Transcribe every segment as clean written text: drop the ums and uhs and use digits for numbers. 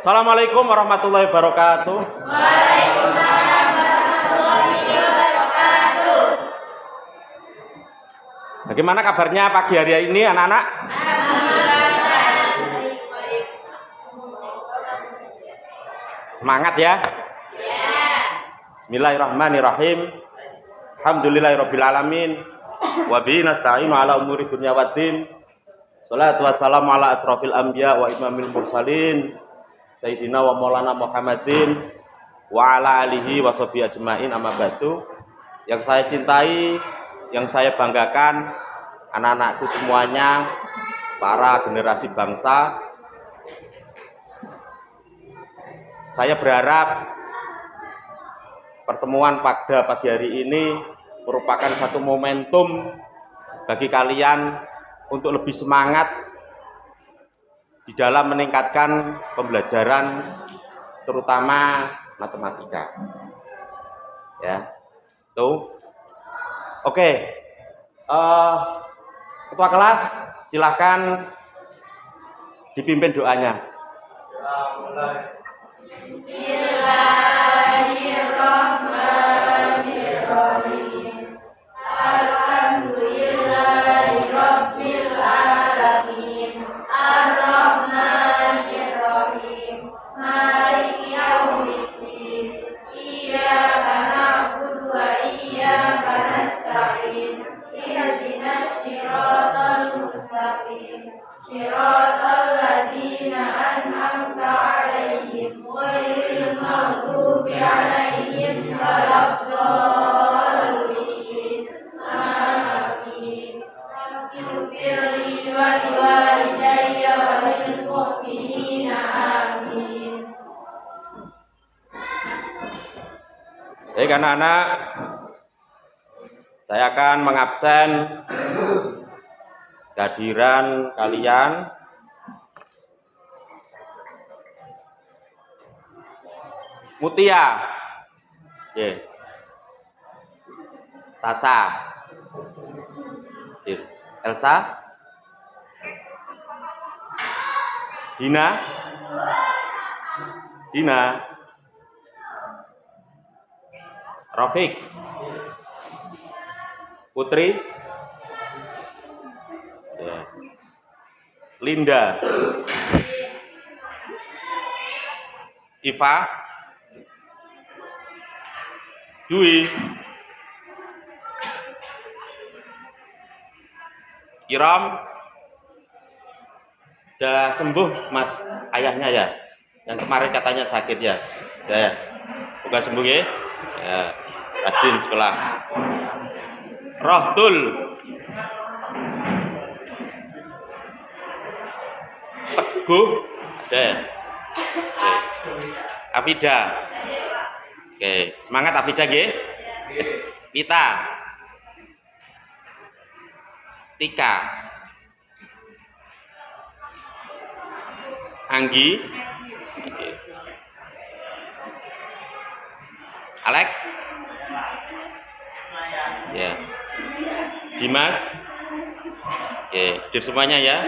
Assalamualaikum warahmatullahi wabarakatuh. Waalaikumsalam warahmatullahi wabarakatuh. Bagaimana kabarnya pagi hari ini anak-anak? Semangat ya? Bismillahirrahmanirrahim. Alhamdulillahirabbil alamin. Wa bihi nasta'inu ala umuri dunya waddin. Shalatu wassalamu ala asrofil anbiya wa imamil mursalin Sayyidina wa maulana Muhammadin wa ala alihi wa sahbihi ajmain, amma ba'du. Yang saya cintai, yang saya banggakan, anak-anakku semuanya, para generasi bangsa, saya berharap pertemuan pada pagi hari ini merupakan satu momentum bagi kalian untuk lebih semangat di dalam meningkatkan pembelajaran, terutama matematika. Ya, tuh. Oke, ketua kelas, silakan dipimpin doanya. Bismillahirrahmanirrahim. Alhamdulillahirabbil alamin. Ar-Rahmanir-Rahim. Maliki yaumiddin. Iyyaka na'budu wa iyyaka nasta'in. Ihdinas siratal mustaqim. Siratal ladzina an'amta 'alaihim ghairil maghdubi 'alaihim waladdallin. Amin. Ighfirli wa liwalidayya wa lil mu'minina. Amin. Baik anak-anak, saya akan mengabsen kehadiran kalian. Mutia, Sasa, Elsa, Dina, Rafiq, Putri, Linda, Iva, Dwi, Iram. Udah sembuh mas ayahnya ya, yang kemarin katanya sakit ya? Udah sembuh ya? Ya, rajin sekolah. Rohtul, Teguh, ada. Afida. Oke, semangat Afida nggih. Pita, Tika, Anggi, Alek, ya, Dimas, hadir semuanya ya.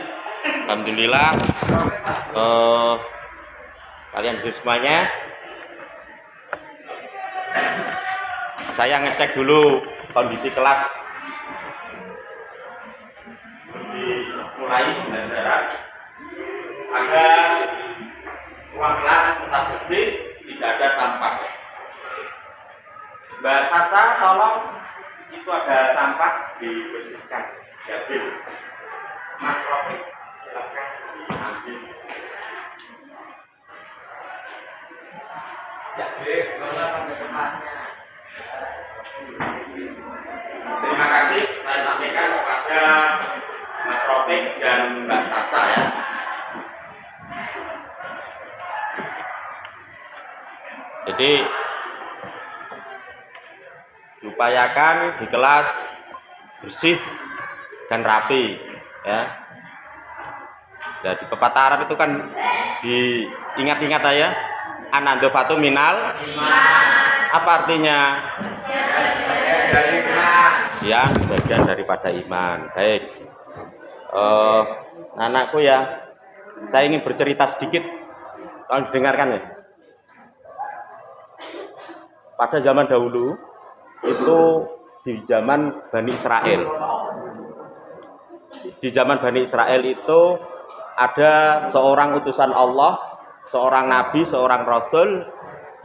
Alhamdulillah, kalian hadir semuanya. Saya ngecek dulu kondisi kelas. Mulai pembelajaran agar ruang kelas tetap bersih, tidak ada sampah. Mbak Sasa, tolong itu ada sampah dibersihkan, diambil. Mas Rofiq, silakan diambil. Ya, terima kasih saya sampaikan kepada Mas Rofiq dan Mbak Sasa ya. Jadi diupayakan di kelas bersih dan rapi ya. Jadi pepatah Arab itu kan diingat-ingat aja. Anandofatu minal. Apa artinya? Ya, bagian daripada iman. Baik, anakku ya, saya ingin bercerita sedikit Tolong dengarkan ya. Pada zaman dahulu itu di zaman Bani Israel. Di zaman Bani Israel itu ada seorang utusan Allah, seorang nabi, seorang rasul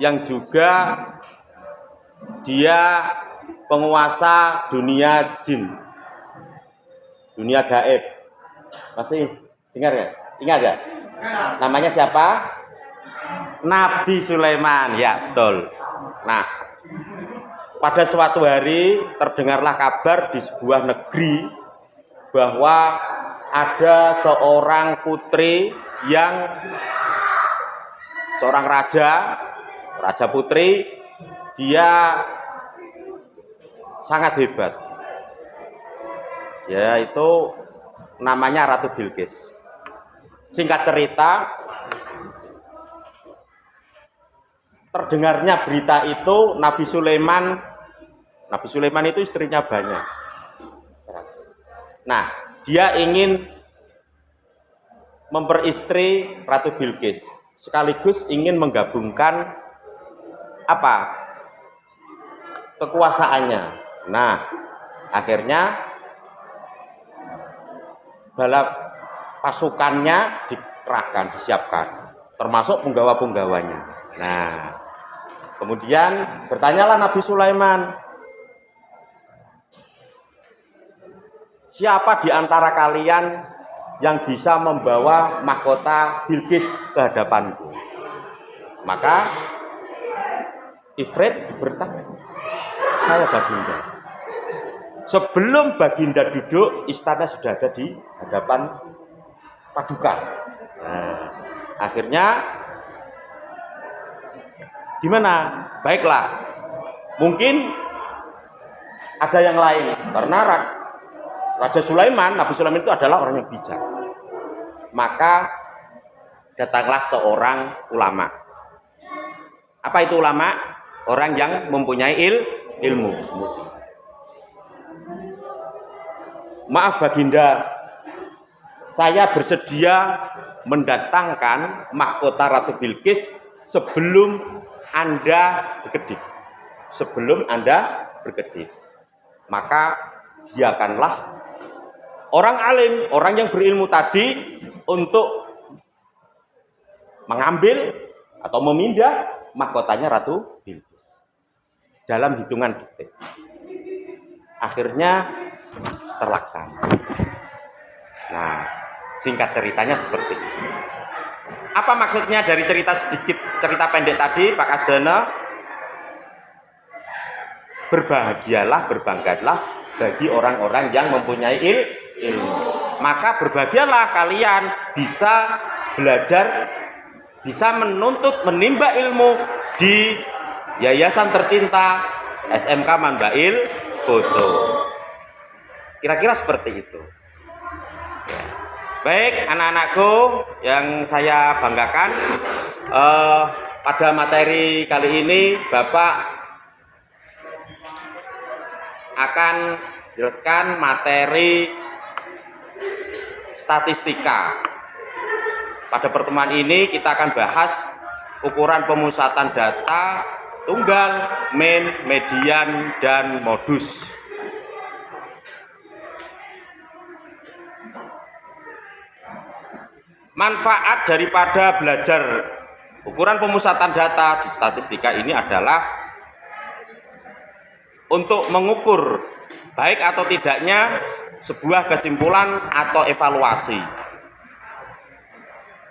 yang juga dia penguasa dunia jin, dunia gaib. Masih dengar ya? Ingat ya? Namanya siapa? Nabi Sulaiman, ya betul. Nah, pada suatu hari terdengarlah kabar di sebuah negeri bahwa ada seorang putri yang seorang raja putri, dia sangat hebat. Yaitu namanya Ratu Bilqis. Singkat cerita, terdengarnya berita itu Nabi Sulaiman itu istrinya banyak. Nah, dia ingin memperistri Ratu Bilqis, sekaligus ingin menggabungkan apa? Kekuasaannya. Nah, akhirnya balap pasukannya dikerahkan, disiapkan, termasuk penggawa-penggawanya. Nah, kemudian bertanyalah Nabi Sulaiman, siapa di antara kalian yang bisa membawa mahkota Bilqis ke hadapanku? Maka Ifrit bertanya, saya Baginda. Sebelum Baginda duduk, istana sudah ada di hadapan paduka. Nah, akhirnya gimana? Baiklah, mungkin ada yang lain, karena Raja Sulaiman, Nabi Sulaiman itu adalah orang yang bijak. Maka datanglah seorang ulama. Apa itu ulama? Orang yang mempunyai ilmu. Maaf Baginda, saya bersedia mendatangkan mahkota Ratu Bilqis sebelum Anda berkedip. Maka biarkanlah orang alim, orang yang berilmu tadi untuk mengambil atau memindah mahkotanya Ratu Bilqis dalam hitungan detik. Akhirnya terlaksana. Nah, singkat ceritanya seperti ini. Apa maksudnya dari cerita pendek tadi, Pak Kasdana? Berbahagialah, berbanggalah bagi orang-orang yang mempunyai ilmu. Maka berbahagialah kalian bisa belajar, bisa menuntut, menimba ilmu di Yayasan Tercinta SMK Manbail Foto. Kira-kira seperti itu. Ya. Baik, anak-anakku yang saya banggakan, pada materi kali ini Bapak akan jelaskan materi statistika. Pada pertemuan ini kita akan bahas ukuran pemusatan data, tunggal, min, median, dan modus. Manfaat daripada belajar ukuran pemusatan data di statistika ini adalah untuk mengukur baik atau tidaknya sebuah kesimpulan atau evaluasi.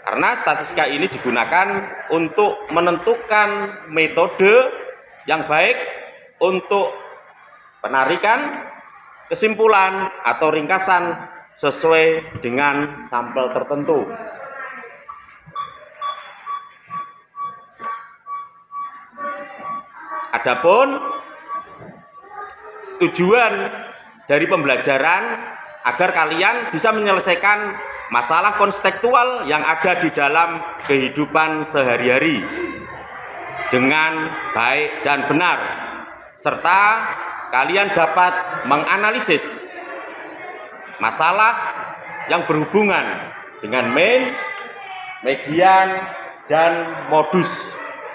Karena statistika ini digunakan untuk menentukan metode yang baik untuk penarikan kesimpulan atau ringkasan sesuai dengan sampel tertentu. Adapun tujuan dari pembelajaran agar kalian bisa menyelesaikan masalah konstekstual yang ada di dalam kehidupan sehari-hari dengan baik dan benar, serta kalian dapat menganalisis masalah yang berhubungan dengan min, median, dan modus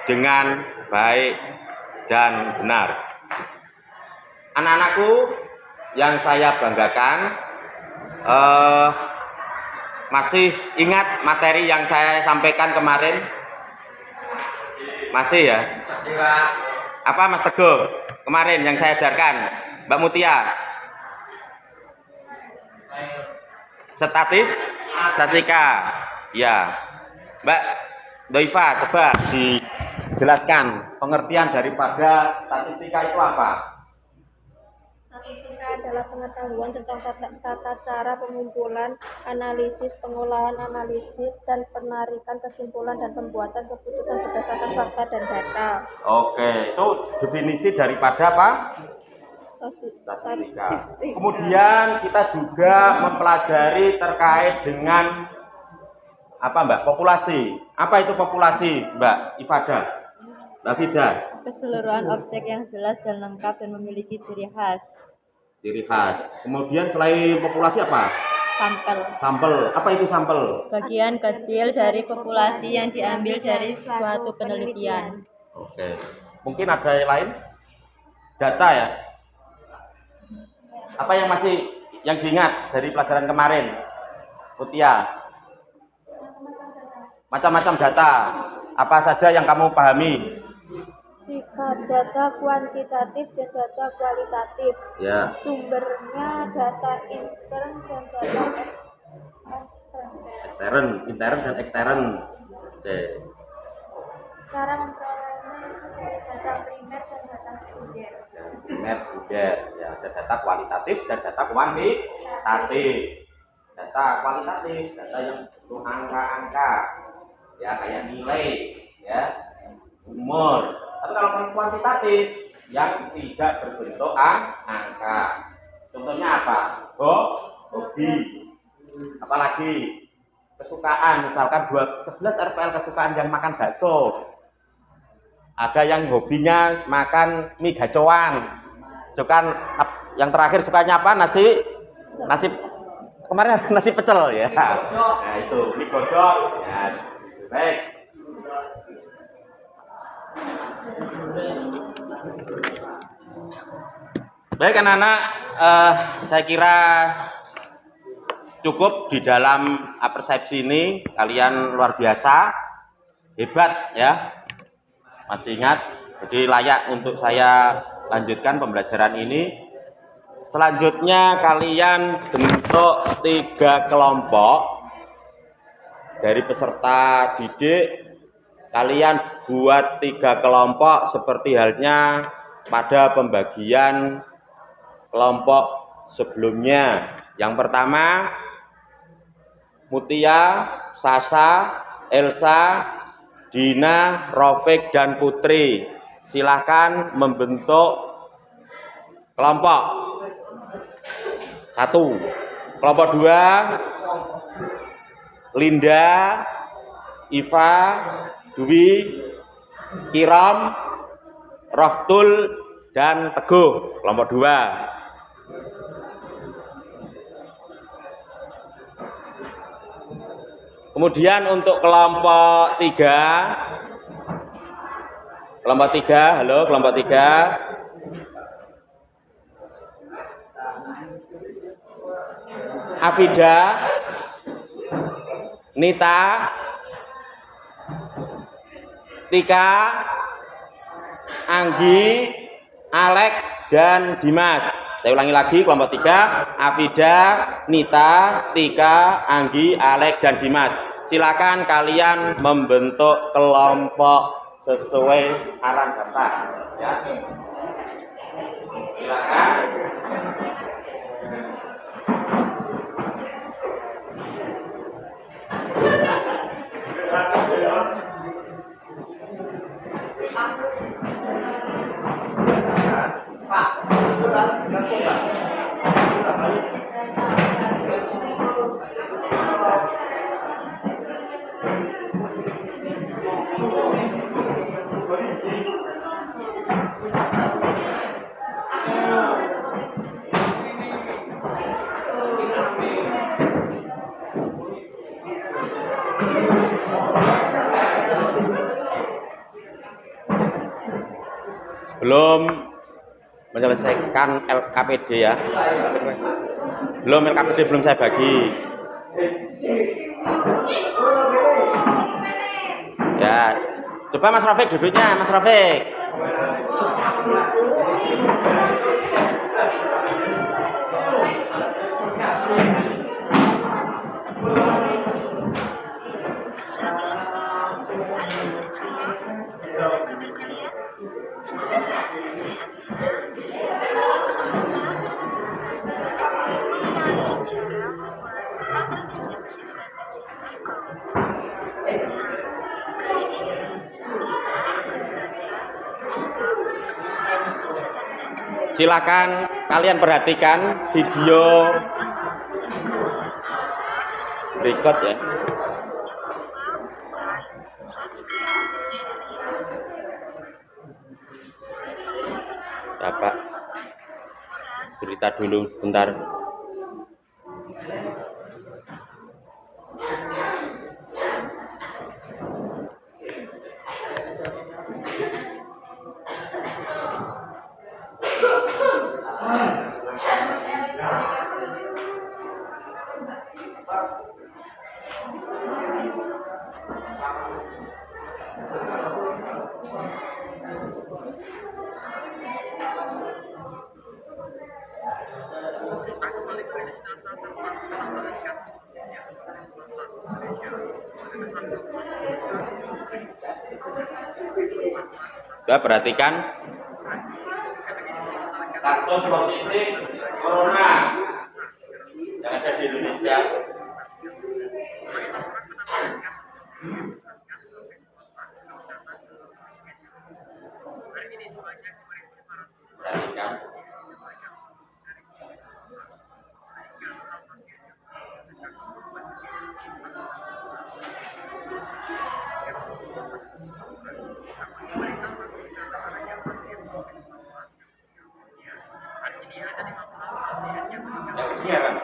dengan baik dan benar. Anak-anakku yang saya banggakan, masih ingat materi yang saya sampaikan kemarin? Masih ya? Masih, Pak. Apa Mas Teguh kemarin yang saya ajarkan? Mbak Mutia? Statistika. Ya. Mbak Doiva, coba dijelaskan pengertian daripada statistika itu apa? Statistika adalah pengetahuan tentang tata cara pengumpulan, analisis, pengolahan analisis, dan penarikan kesimpulan dan pembuatan keputusan berdasarkan fakta dan data. Oke, itu definisi daripada apa? Statistika. Kemudian kita juga mempelajari terkait dengan apa, Mbak? Populasi. Apa itu populasi, Mbak Ifada? Mbak Fida? Keseluruhan objek yang jelas dan lengkap dan memiliki ciri khas. Ciri khas. Kemudian selain populasi apa? Sampel. Sampel. Apa itu sampel? Bagian kecil dari populasi yang diambil dari suatu penelitian. Oke. Mungkin ada yang lain? Data ya? Apa yang diingat dari pelajaran kemarin? Mutia? Macam-macam data. Apa saja yang kamu pahami? Sifat data kuantitatif dan data kualitatif. Ya. Sumbernya data intern dan data ekstern. Intern dan ekstern. Oke. Cara memperolehnya dari data primer dan data sekunder. Primer, sekunder. Ya, ada data kualitatif dan data kuantitatif. Data kualitatif, data yang bentuk angka-angka. Ya, kayak nilai, ya, umur. Tapi kalau kuantitatif yang tidak berbentuk angka. Contohnya apa? Hobi. Apalagi kesukaan, misalkan 11 RPL kesukaan yang makan bakso. Ada yang hobinya makan mie gacoan. Yang terakhir sukanya apa? Nasi kemarin nasi pecel ya. Nah, itu mie godok. Ya. Baik. Baik anak-anak, saya kira cukup di dalam persepsi ini. Kalian luar biasa, hebat ya. Masih ingat? Jadi layak untuk saya lanjutkan pembelajaran ini. Selanjutnya kalian bentuk 3 kelompok dari peserta didik. Kalian buat 3 kelompok seperti halnya pada pembagian kelompok sebelumnya. Yang pertama, Mutia, Sasa, Elsa, Dina, Rofik, dan Putri. Silahkan membentuk kelompok 1. Kelompok 2, Linda, Iva, Dwi, Kiram, Rohtul, dan Teguh. Kelompok 2. Kemudian untuk kelompok 3, halo kelompok 3. Afida, Nita, Tika, Anggi, Alek, dan Dimas. Saya ulangi lagi, kelompok 3, Afida, Nita, Tika, Anggi, Alek, dan Dimas. Silakan kalian membentuk kelompok sesuai arahan Bapak. Ya. Silakan. belum menyelesaikan LKPD ya. Belum LKPD belum saya bagi. Ya, coba Mas Rafiq duduknya, Mas Rafiq. Silakan kalian perhatikan video berikut ya. Ya Pak, berita dulu bentar. Coba perhatikan kasus positif corona yang ada di Indonesia. Perhatikan. Yang kedengaran.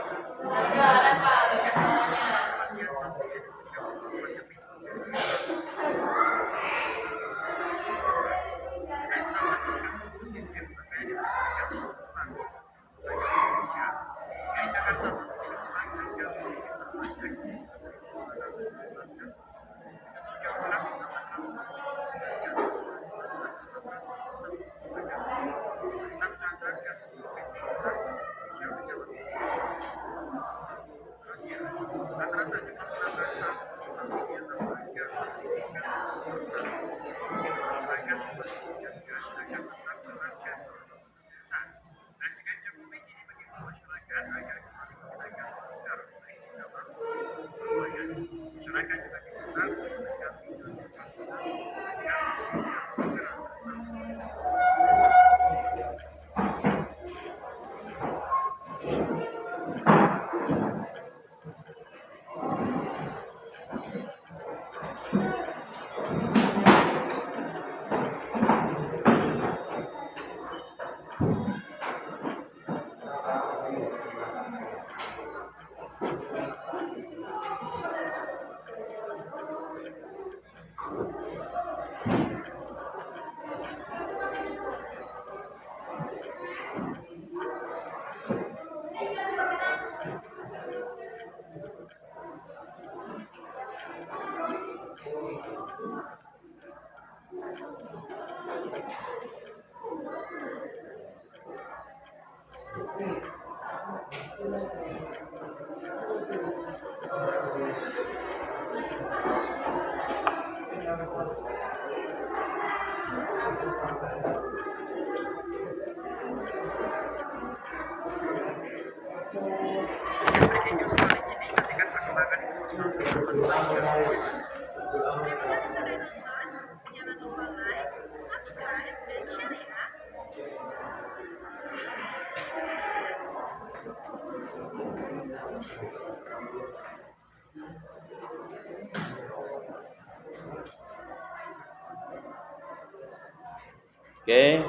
Oke.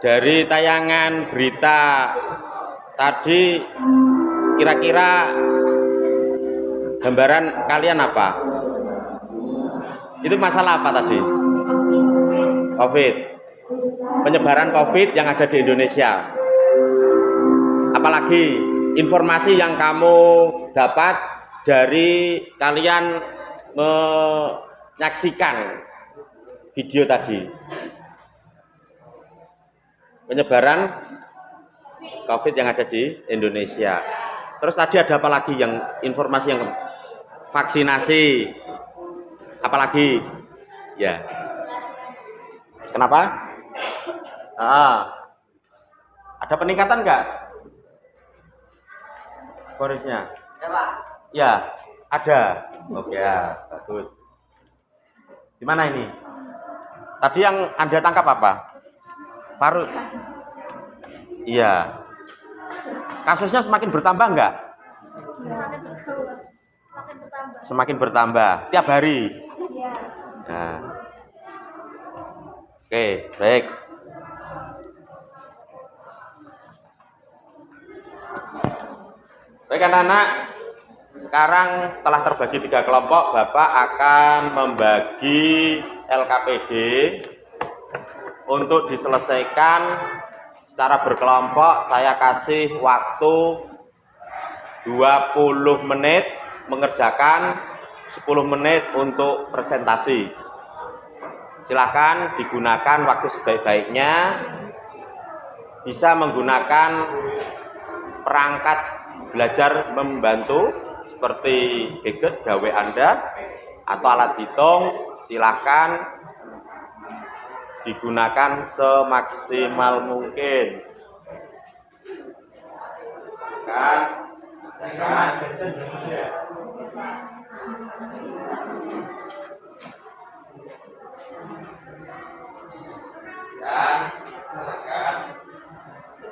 Dari tayangan berita tadi kira-kira gambaran kalian apa? Itu masalah apa tadi? COVID. Penyebaran COVID yang ada di Indonesia. Apalagi informasi yang kamu dapat dari kalian menyaksikan video tadi. Penyebaran COVID yang ada di Indonesia. Terus tadi ada apa lagi yang informasi yang vaksinasi? Apalagi? Ya. Kenapa? Ada peningkatan nggak? Korisnya? Ya, ada. Oke, ya, bagus. Di mana ini? Tadi yang Anda tangkap apa? Parut. Iya. Kasusnya semakin bertambah nggak? Semakin bertambah. Tiap hari. Nah. Oke, baik. Baik anak-anak, sekarang telah terbagi 3 kelompok. Bapak akan membagi LKPD untuk diselesaikan secara berkelompok. Saya kasih waktu 20 menit mengerjakan, 10 menit untuk presentasi. Silakan digunakan waktu sebaik-baiknya. Bisa menggunakan perangkat belajar membantu seperti gadget gawe Anda atau alat hitung, silakan digunakan semaksimal mungkin.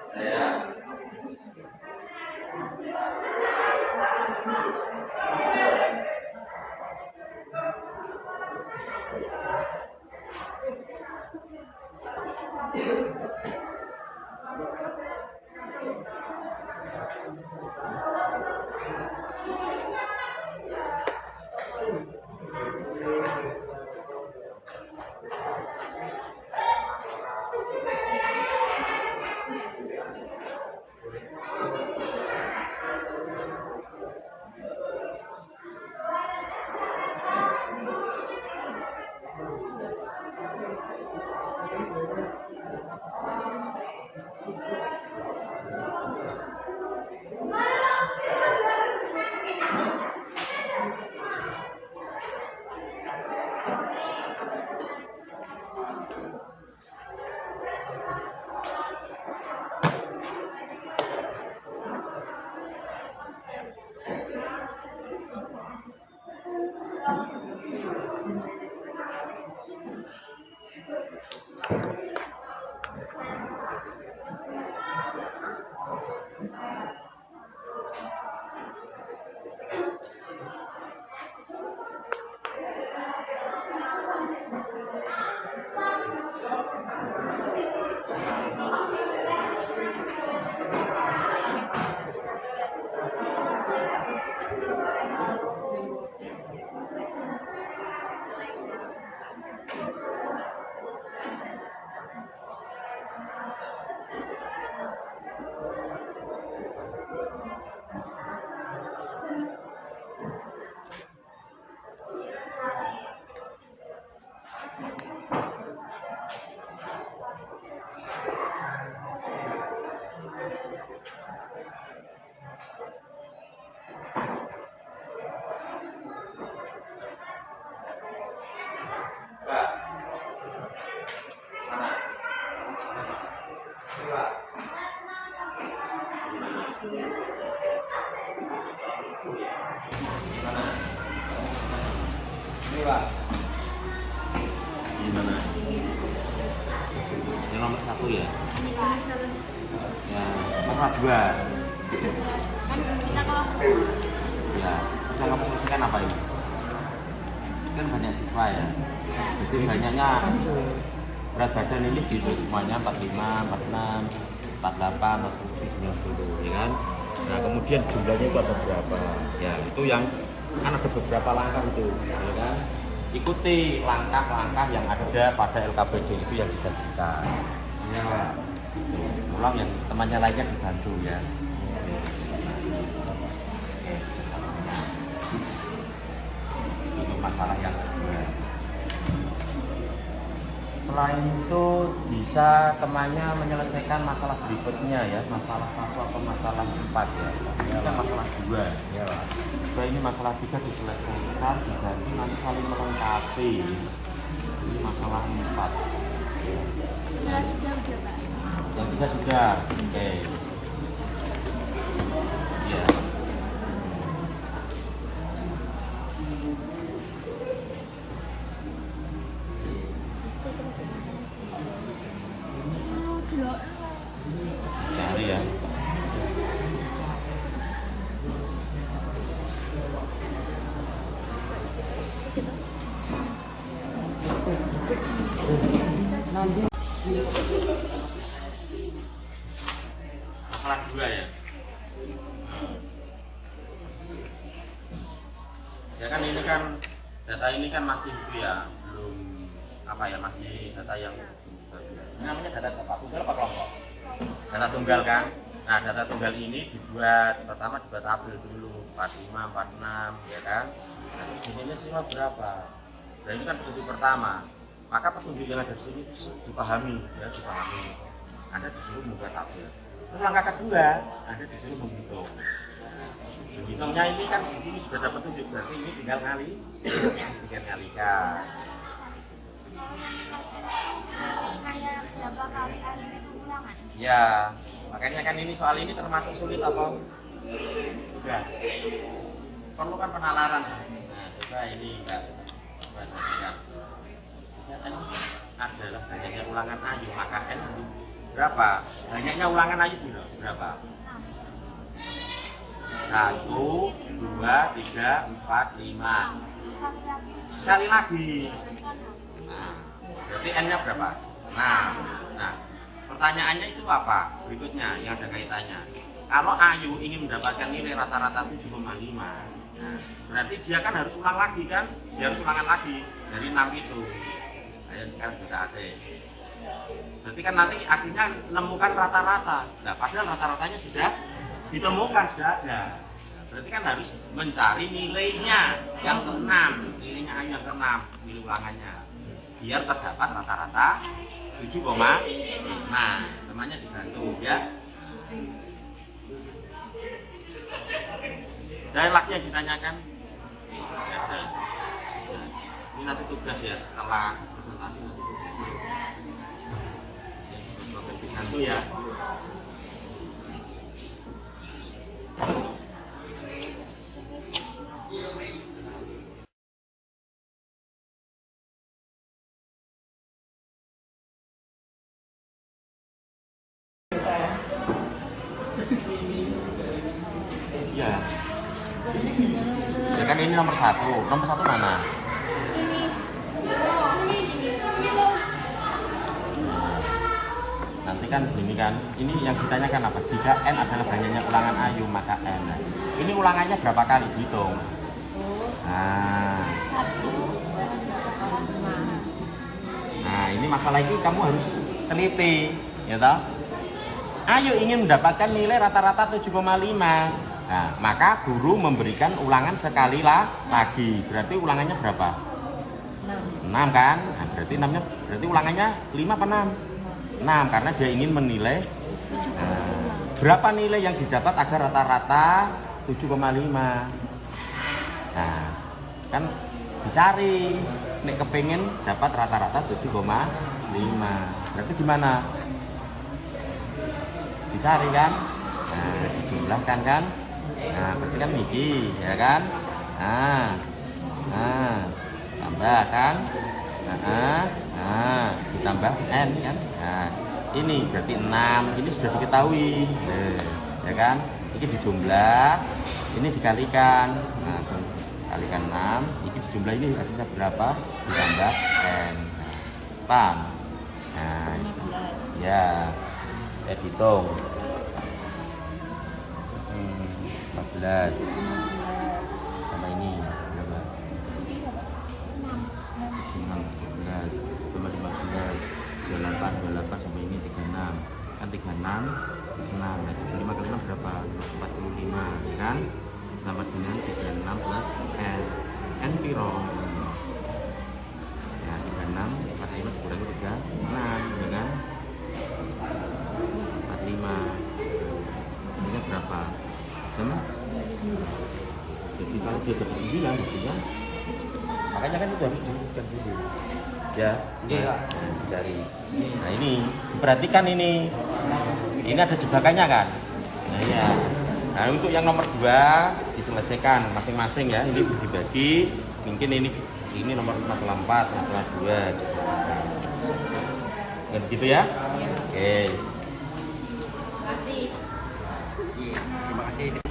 Saya Gimana? Yang nomor 1 ya? Ya, masalah 2. Ya, udah kamu selesaikan apa ini? Kan banyak siswa ya. Jadi banyaknya berat badan ini gitu semuanya 45, 46, 48, 47, 90, ya kan? Nah, kemudian jumlahnya itu ada berapa? Ya, itu yang kan ada beberapa langkah itu, ya kan? ikuti langkah-langkah yang ada pada LKPD itu yang disajikan. Ya, ulang yang temannya lainnya dibantu ya. Ini masalah yang kedua. Selain itu bisa temannya menyelesaikan masalah berikutnya ya, masalah 1 atau masalah 4 ya. Ini kan masalah 2 ya. Supaya ini masalah 3 diselesaikan, diganti nanti saling melengkapi. Ini masalah 4 ya. Yang 3 sudah, oke. Ya. Cari ya. Masalah 2 ya. Ya kan ini kan data ini kan masih itu ya, belum apa ya, masih data yang namanya data tunggal apa kelompok? Data tunggal kan. Nah, data tunggal ini pertama dibuat tabel dulu 45, 46 ya kan. Nah, terus nilainya semua berapa? Dan ini kan petunjuk pertama. Maka petunjuk yang ada di sini dipahami ya, dipahami. Anda disuruh membuat tabel. Terus langkah kedua, Anda disuruh menghitung. Menghitungnya ini kan di sini sudah ada petunjuk, berarti ini tinggal ngalikan. Kayak berapa kali ayu itu ulangan? Ya, makanya kan ini soal ini termasuk sulit apa? Sudah. Perlu kan penalaran. Nah, coba ini enggak bisa. Coba perhatikan. N adalah banyaknya ulangan ayu, maka N itu berapa? Banyaknya ulangan ayu berapa? 1, 2, 3, 4, 5. Sekali lagi. Nah, berarti N-nya berapa? Nah, pertanyaannya itu apa? Berikutnya yang ada kaitannya. Kalau Ayu ingin mendapatkan nilai rata-rata 7,5, nah, berarti dia kan harus ulang lagi kan? Dia harus ulangan lagi dari 6 itu. Ayo sekarang kita ada. Berarti kan nanti artinya menemukan rata-rata. Nah, padahal rata-ratanya sudah ditemukan, sudah ada. Nah, berarti kan harus mencari nilainya yang ke-6, nilainya Ayu yang ke-6, nilai ulangannya. Biar terdapat rata-rata 7,5. Namanya dibantu ya. Dan lagi yang ditanyakan. Nah, ini nanti tugas ya, setelah presentasi nanti tugas. Sebagai dibantu ya. Ya. Ya kan ini nomor 1. Nomor 1 mana? Nanti kan ini kan, ini yang ditanyakan apa? Jika N adalah banyaknya ulangan Ayu, maka N. Ini ulangannya berapa kali dihitung? Nah, ini masalah ini kamu harus teliti, ya toh? Ayu ingin mendapatkan nilai rata-rata 7,5. Nah, maka guru memberikan ulangan sekali lagi. Berarti ulangannya berapa? 6 kan? Nah, berarti ulangannya 5 apa 6? 6 karena dia ingin menilai berapa nilai yang didapat agar rata-rata 7,5. Nah, kan dicari nek kepengen dapat rata-rata 7,5. Berarti gimana? Dicari kan? Nah, dijumlahkan kan? Nah, berarti kan niki, ya kan? Tambah kan? Ditambah N kan? Nah, ini berarti 6. Ini sudah diketahui, ya kan? Ini dijumlah, ini dikalikan. Nah, kalikan 6. Ini dijumlah, ini hasilnya berapa? Ditambah N. Paham? Nah, ya. Hitung 14 sama ini berapa? 6 plus 6. Nah, 75 kali 6 berapa? 45 ya kan? Sama dengan 36 plus N. N piro? Ya 36, 45 dikurangi 36 ya kan? 45. Ini berapa? Sama? Jadi kalau dia dapat 9 maksudnya, makanya kan itu harus dirumuskan dulu ya. Iya, dari nah ini perhatikan ini ada jebakannya kan. Nah ya, nah untuk yang nomor 2 diselesaikan masing-masing ya. Ini dibagi, mungkin ini nomor masalah 4, masalah 2 diselesaikan kan gitu ya. Oke, terima kasih.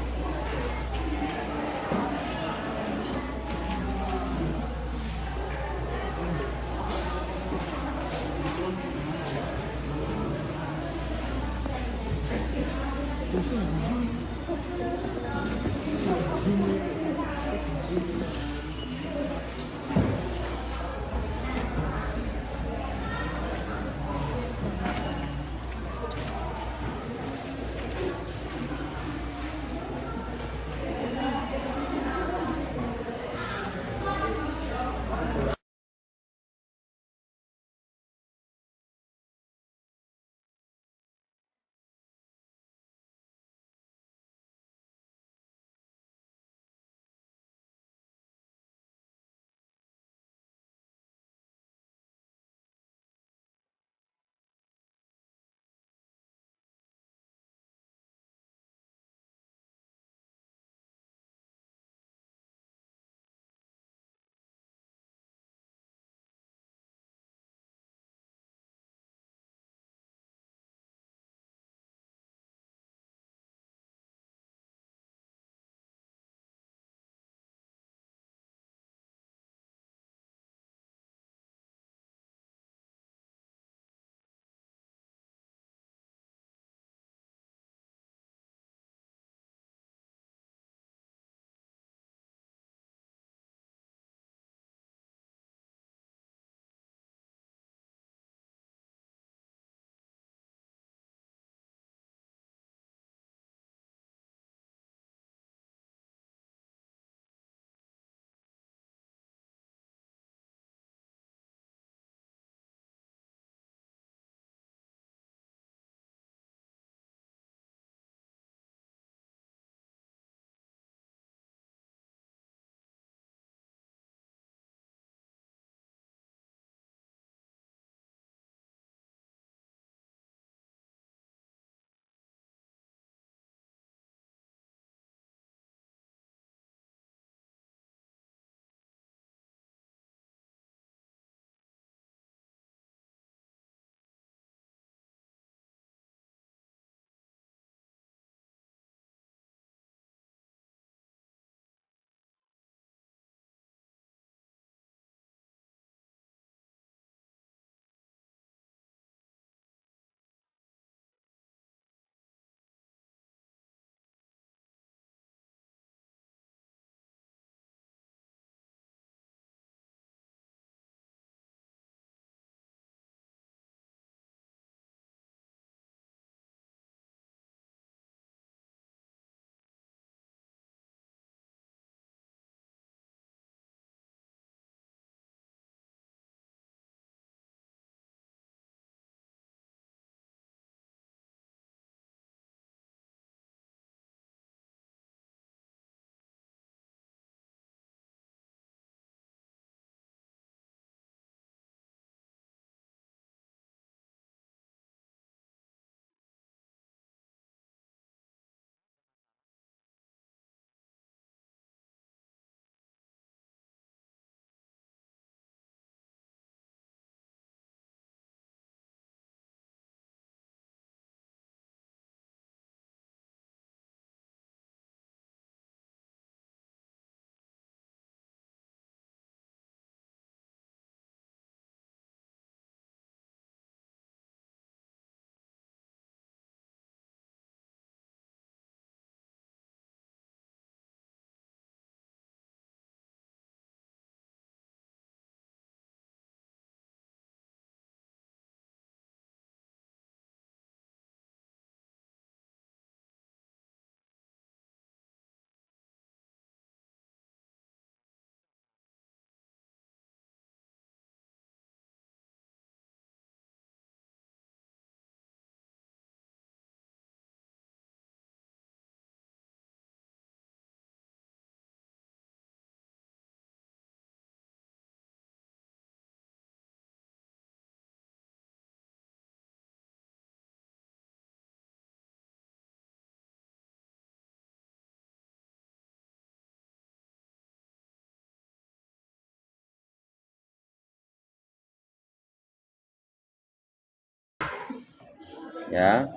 Ya.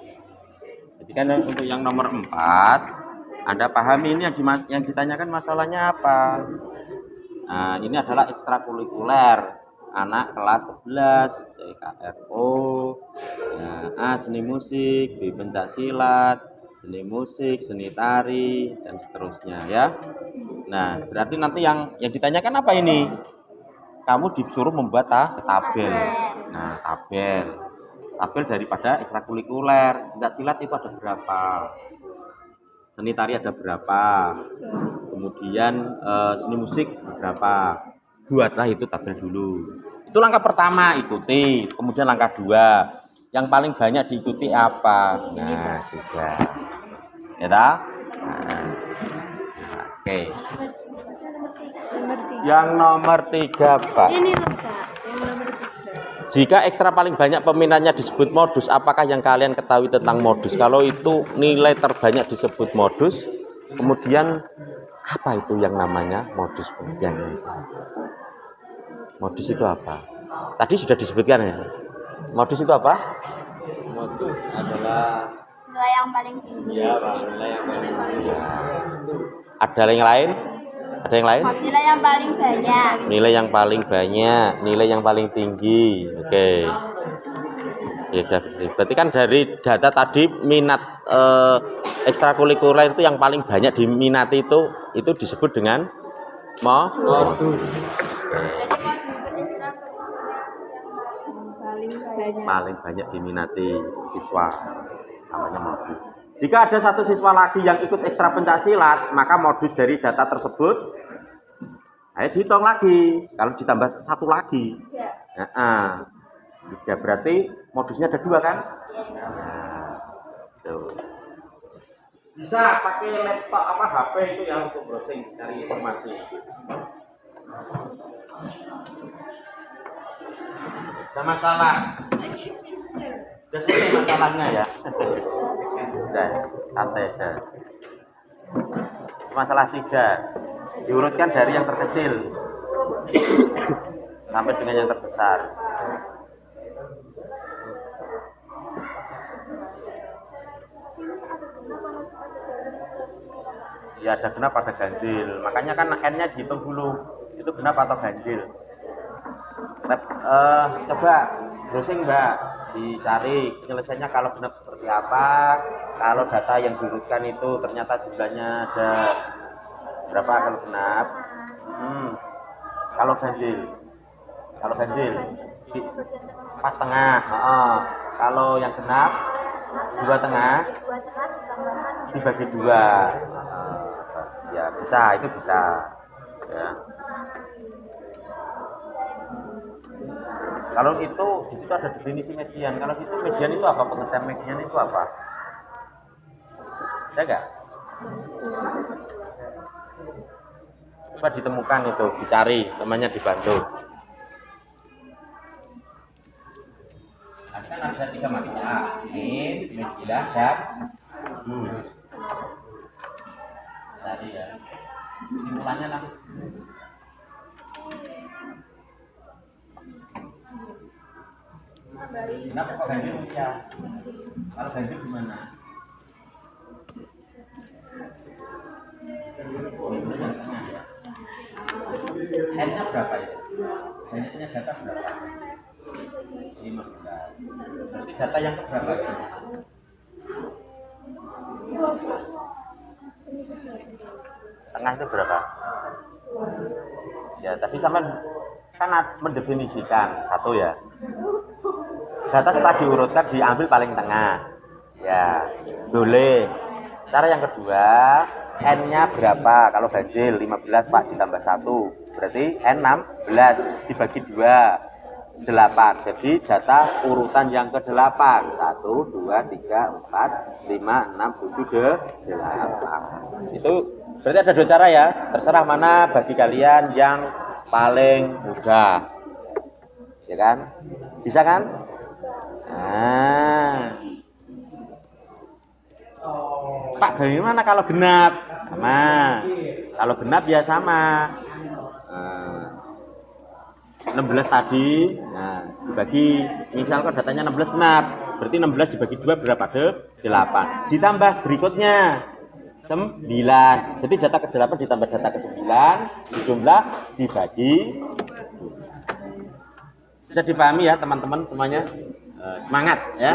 Jadi kan untuk yang nomor 4, Anda pahami ini yang ditanyakan masalahnya apa? Nah, ini adalah ekstrakurikuler anak kelas 11 KRO. Nah, A seni musik, B pencak silat, seni musik, seni tari, dan seterusnya ya. Nah, berarti nanti yang ditanyakan apa ini? Kamu disuruh membuat tabel. Nah, tabel daripada ekstrakurikuler. Pencak silat itu ada berapa? Seni tari ada berapa? Kemudian seni musik berapa? Buatlah itu tabel dulu. Itu langkah pertama, ikuti. Kemudian langkah 2, yang paling banyak diikuti apa? Nah, sudah. Ya dah? Nah, oke. Yang nomor 3, Pak. Ini loh Pak, yang nomor 3. Jika ekstra paling banyak peminatnya disebut modus, apakah yang kalian ketahui tentang modus? Kalau itu nilai terbanyak disebut modus, kemudian apa itu yang namanya modus pembuktiannya? Modus itu apa? Tadi sudah disebutkan ya. Modus itu apa? Modus adalah Nilai yang paling tinggi. ya Pak, nilai yang paling tinggi. Ada yang lain? Ada yang lain? Nilai yang paling banyak. Nilai yang paling banyak, nilai yang paling tinggi. Oke. Ya, berarti kan dari data tadi minat ekstrakurikuler itu yang paling banyak diminati itu disebut dengan modus. Paling banyak diminati siswa namanya modus. Jika ada satu siswa lagi yang ikut ekstra pencak silat, maka modus dari data tersebut ayo dihitung lagi. Kalau ditambah satu lagi, nah, 3 berarti modusnya ada 2 kan? Nah, tuh. Bisa pakai laptop apa HP itu yang untuk browsing cari informasi. Ada masalah? Sudah selesai masalahnya ya? Sudah, santai saja. Masalah 3 diurutkan dari yang terkecil sampai dengan yang terbesar. Ya ada genap ada ganjil, makanya kan n-nya dihitung dulu, itu genap atau ganjil. Coba browsing Mbak, dicari penyelesaiannya kalau genap seperti apa, kalau data yang diurutkan itu ternyata jumlahnya ada berapa kalau genap, kalau ganjil pas tengah, kalau yang genap 2 tengah dibagi 2, ya bisa, itu bisa ya. Kalau itu di situ ada definisi median. Kalau itu median itu apa? Pengertian median itu apa? Ada nggak? Coba ditemukan itu, dicari, temannya dibantu. Kan ada 3 matriks, min, median, dan modus. Tadi ya. Simpulannya nanti. Kenapa kok ganjil ya? Kalau ganjil gimana? N-nya berapa ya? N-nya data berapa? 15. Berarti data yang keberapa ya? Tengah itu berapa? Ya, tadi sampai kan mendefinisikan satu ya. Data setelah diurutkan diambil paling tengah. Ya, boleh. Cara yang kedua, N-nya berapa? Kalau ganjil 15 Pak ditambah 1. Berarti N 16 dibagi 2, 8. Jadi data urutan yang ke-8. 1, 2, 3, 4, 5, 6, 7, 8. Itu berarti ada 2 cara ya. Terserah mana bagi kalian yang paling mudah. Ya kan? Bisa kan? Nah. Pak, bagaimana kalau genap? Sama. Kalau genap ya sama. 16 tadi, nah dibagi, misalkan datanya 16 benar, berarti 16 dibagi 2 berapa? 8. Ditambah berikutnya 9. Jadi data ke-8 ditambah data ke-9, dijumlah, dibagi. Bisa dipahami ya teman-teman semuanya? Semangat ya.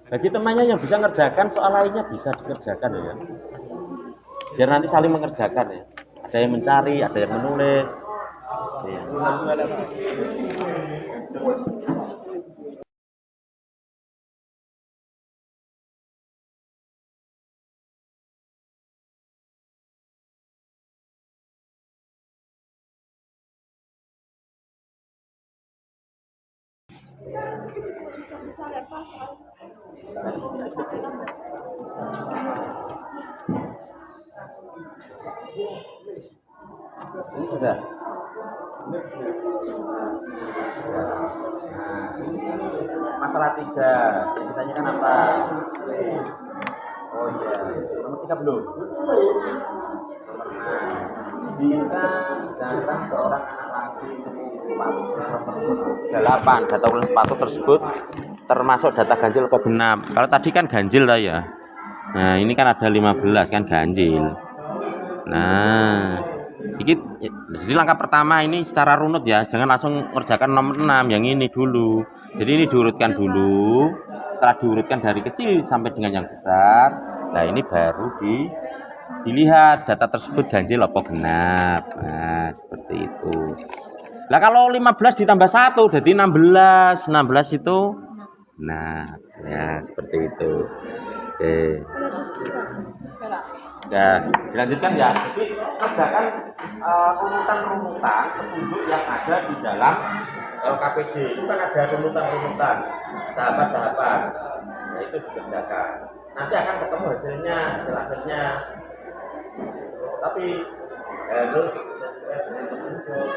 Bagi temannya yang bisa ngerjakan soal lainnya bisa dikerjakan ya. Biar nanti saling mengerjakan ya. Ada yang mencari, ada yang menulis. Ya. Ini sudah. Nah, masalah 3 yang ditanyakan apa? Oh iya, nomor 3 belum. Jika datang seorang anak laki sepatu 8, data ulang sepatu tersebut termasuk data ganjil atau genap. Kalau tadi kan ganjil lah ya. Nah, ini kan ada 15 kan ganjil. Nah, jadi langkah pertama ini secara runut ya, jangan langsung ngerjakan nomor 6 yang ini dulu. Jadi ini diurutkan dulu. Setelah diurutkan dari kecil sampai dengan yang besar, nah ini baru dilihat data tersebut ganjil apa genap. Nah, seperti itu. Nah, kalau 15 ditambah 1 jadi 16. 16 itu nah, ya seperti itu. Oke. Ya, dilanjutkan ya. Jadi kerjakan runutan-runutan petunjuk yang ada di dalam LKPD. Itu kan ada runutan-runutan, tahapan-tahapan. Nah, itu dikerjakan. Nanti akan ketemu hasilnya, hasil akhirnya. Tapi harus sesuai dengan petunjuk.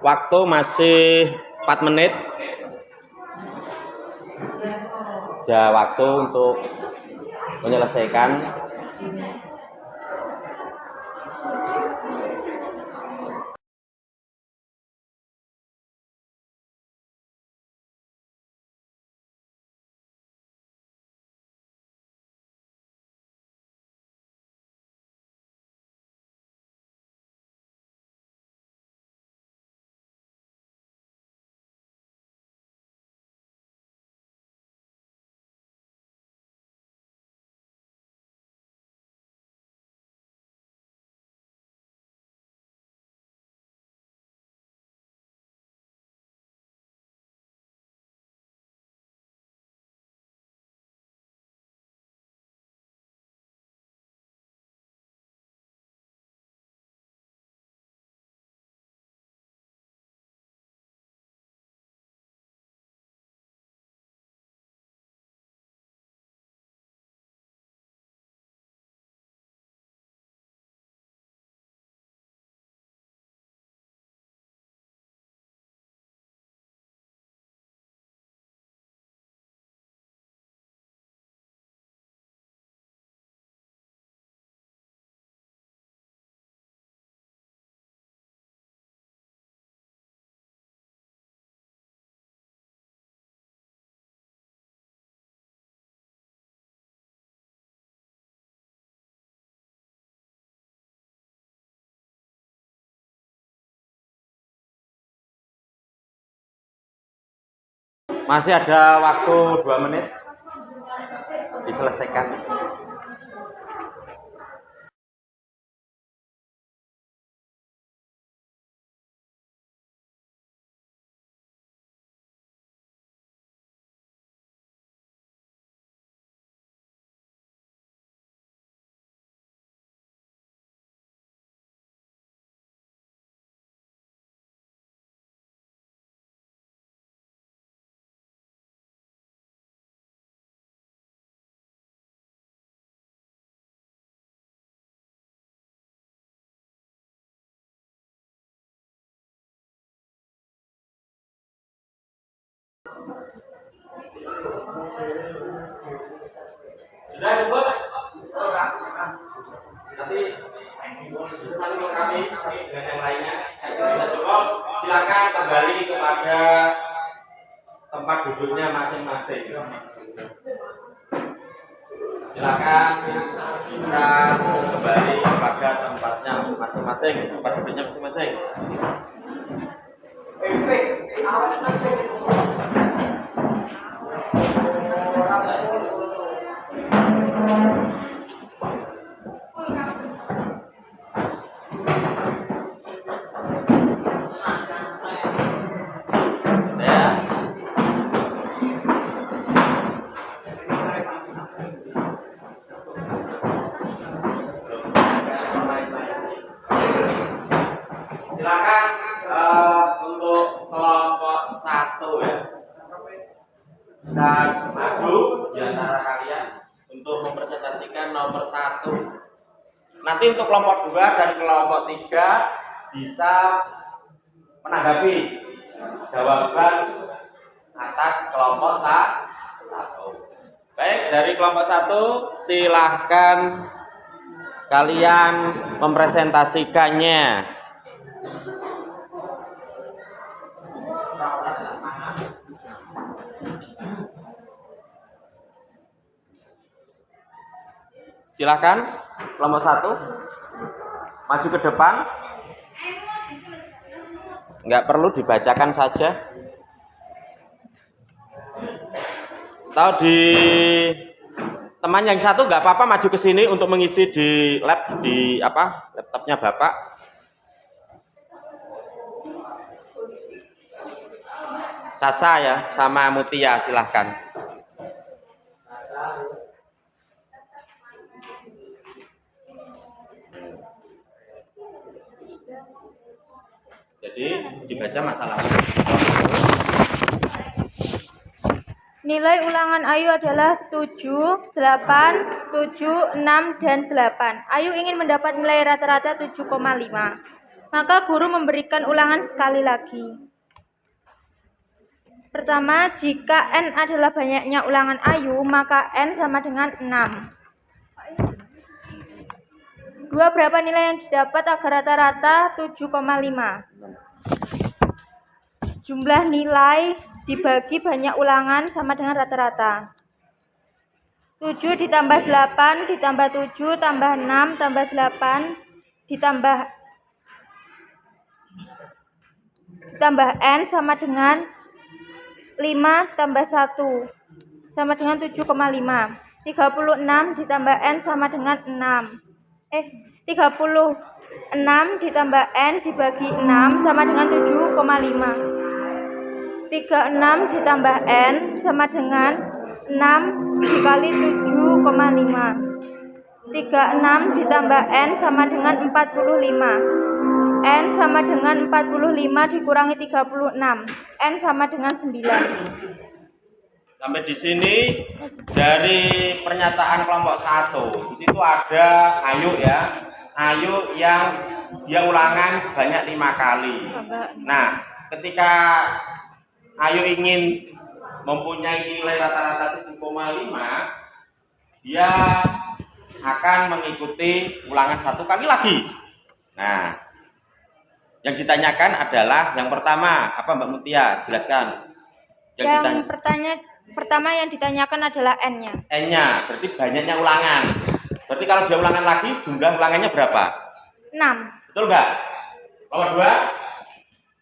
Waktu masih 4 menit. Sudah waktu untuk menyelesaikan. Masih ada waktu 2 menit diselesaikan. Sudah cukup? Nanti saling melengkapi dengan yang lainnya. Itu sudah cukup. Silakan kembali kepada tempat duduknya masing-masing. Silakan bisa kembali kepada tempatnya masing-masing, tempat duduknya masing-masing. Silakan untuk kelompok 1 ya, bisa maju di antara kalian untuk mempresentasikan nomor 1. Nanti untuk kelompok 2 dan kelompok 3 bisa menanggapi jawaban atas kelompok 1. Baik, dari kelompok 1 silahkan kalian mempresentasikannya. Silakan kelompok 1 maju ke depan. Nggak perlu dibacakan saja. Tahu di teman yang satu nggak apa-apa maju ke sini untuk mengisi di lab di laptopnya Bapak. Sasa ya sama Mutia silahkan. Jadi dibaca masalahnya. Nilai ulangan Ayu adalah 7, 8, 7, 6, dan 8. Ayu ingin mendapat nilai rata-rata 7,5. Maka guru memberikan ulangan sekali lagi. Pertama, jika N adalah banyaknya ulangan Ayu, maka N sama dengan 6. 2. Berapa nilai yang didapat agar rata-rata 7,5? Jumlah nilai dibagi banyak ulangan sama dengan rata-rata. 7 ditambah 8 ditambah 7 tambah 6 tambah 8 ditambah N sama dengan 5 tambah 1 sama dengan 7,5. 36 ditambah N sama dengan 36 ditambah N dibagi 6 sama dengan 7,5. 36 ditambah N sama dengan 6 dikali 7,5. 36 ditambah N sama dengan 45. N sama dengan 45 dikurangi 36. N sama dengan 9. Sampai di sini dari pernyataan kelompok 1. Di situ ada Ayu ya. Ayu yang dia ulangan sebanyak 5 kali. Nah, ketika Ayu ingin mempunyai nilai rata-rata 7,5, dia akan mengikuti ulangan 1 kali lagi. Nah, yang ditanyakan adalah yang pertama, apa Mbak Mutia? Jelaskan. Pertama yang ditanyakan adalah N-nya. N-nya, berarti banyaknya ulangan. Berarti kalau dia ulangan lagi, jumlah ulangannya berapa? 6. Betul nggak? Nomor 2?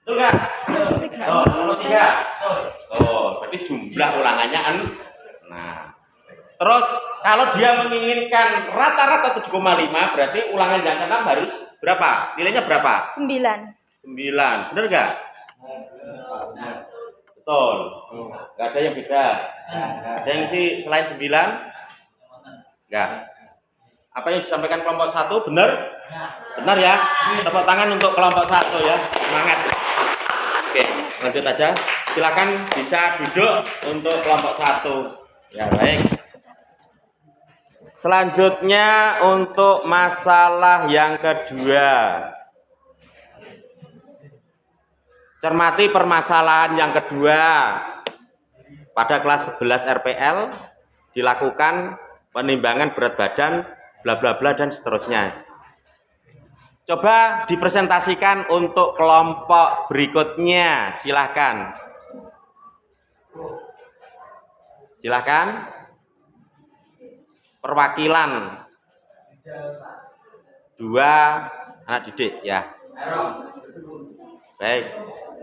Betul nggak? Nomor 3? Berarti jumlah ulangannya 6. Nah, terus kalau dia menginginkan rata-rata 7,5, berarti ulangan yang ke-6 harus berapa? Nilainya berapa? 9. 9. Benar nggak? Betul. Nggak ada yang beda. Ada yang isi selain 9? Nggak. Apa yang disampaikan kelompok 1 benar? Benar ya? Tepuk tangan untuk kelompok 1 ya. Semangat. Oke, lanjut aja. Silakan bisa duduk untuk kelompok 1. Ya, baik. Selanjutnya untuk masalah yang kedua. Cermati permasalahan yang kedua. Pada kelas 11 RPL dilakukan penimbangan berat badan, bla bla bla dan seterusnya. Coba dipresentasikan untuk kelompok berikutnya. Silahkan. Silahkan. Perwakilan 2 anak didik ya. Baik.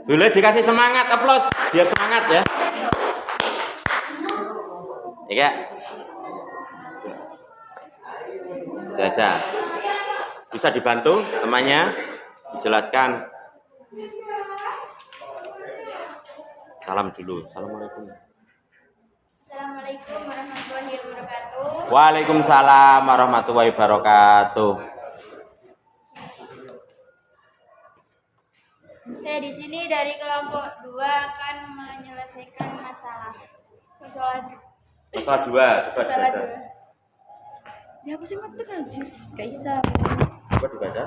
Boleh dikasih semangat, aplaus biar semangat ya. Ya. Jaja. Bisa dibantu temannya dijelaskan. Salam dulu. Assalamualaikum. Assalamualaikum warahmatullahi wabarakatuh. Waalaikumsalam warahmatullahi wabarakatuh. Saya di sini dari kelompok 2 akan menyelesaikan masalah 2. Masalah 2, coba Masalah dibaca. 2. Ya aku sih ngetik aja. Gak bisa. Coba dibaca.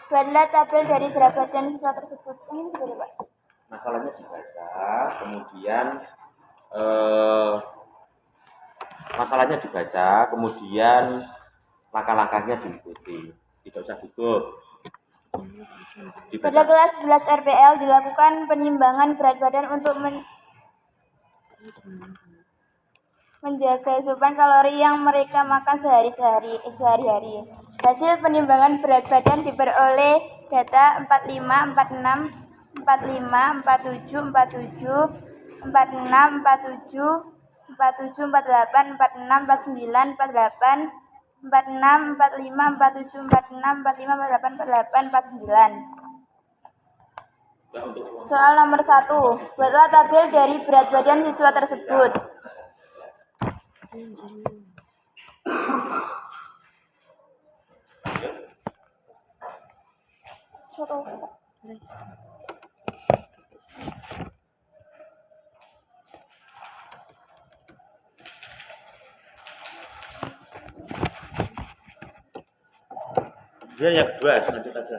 Buatlah tabel dari berat badan siswa tersebut. Ini juga Pak. Masalahnya dibaca, kemudian masalahnya dibaca, kemudian langkah-langkahnya diikuti. Tidak usah duduk. Pada kelas 11 RPL dilakukan penimbangan berat badan untuk menjaga asupan kalori yang mereka makan sehari-hari. Hasil penimbangan berat badan diperoleh data 45, 46, 45, 47, 47, 46, 47, 47, 48, 46, 49, 48, 46, 45, 47, 46, 45, 48, 48, 49. Soal nomor 1. Buatlah tabel dari berat badan siswa tersebut. Dia yang kedua, lanjut aja.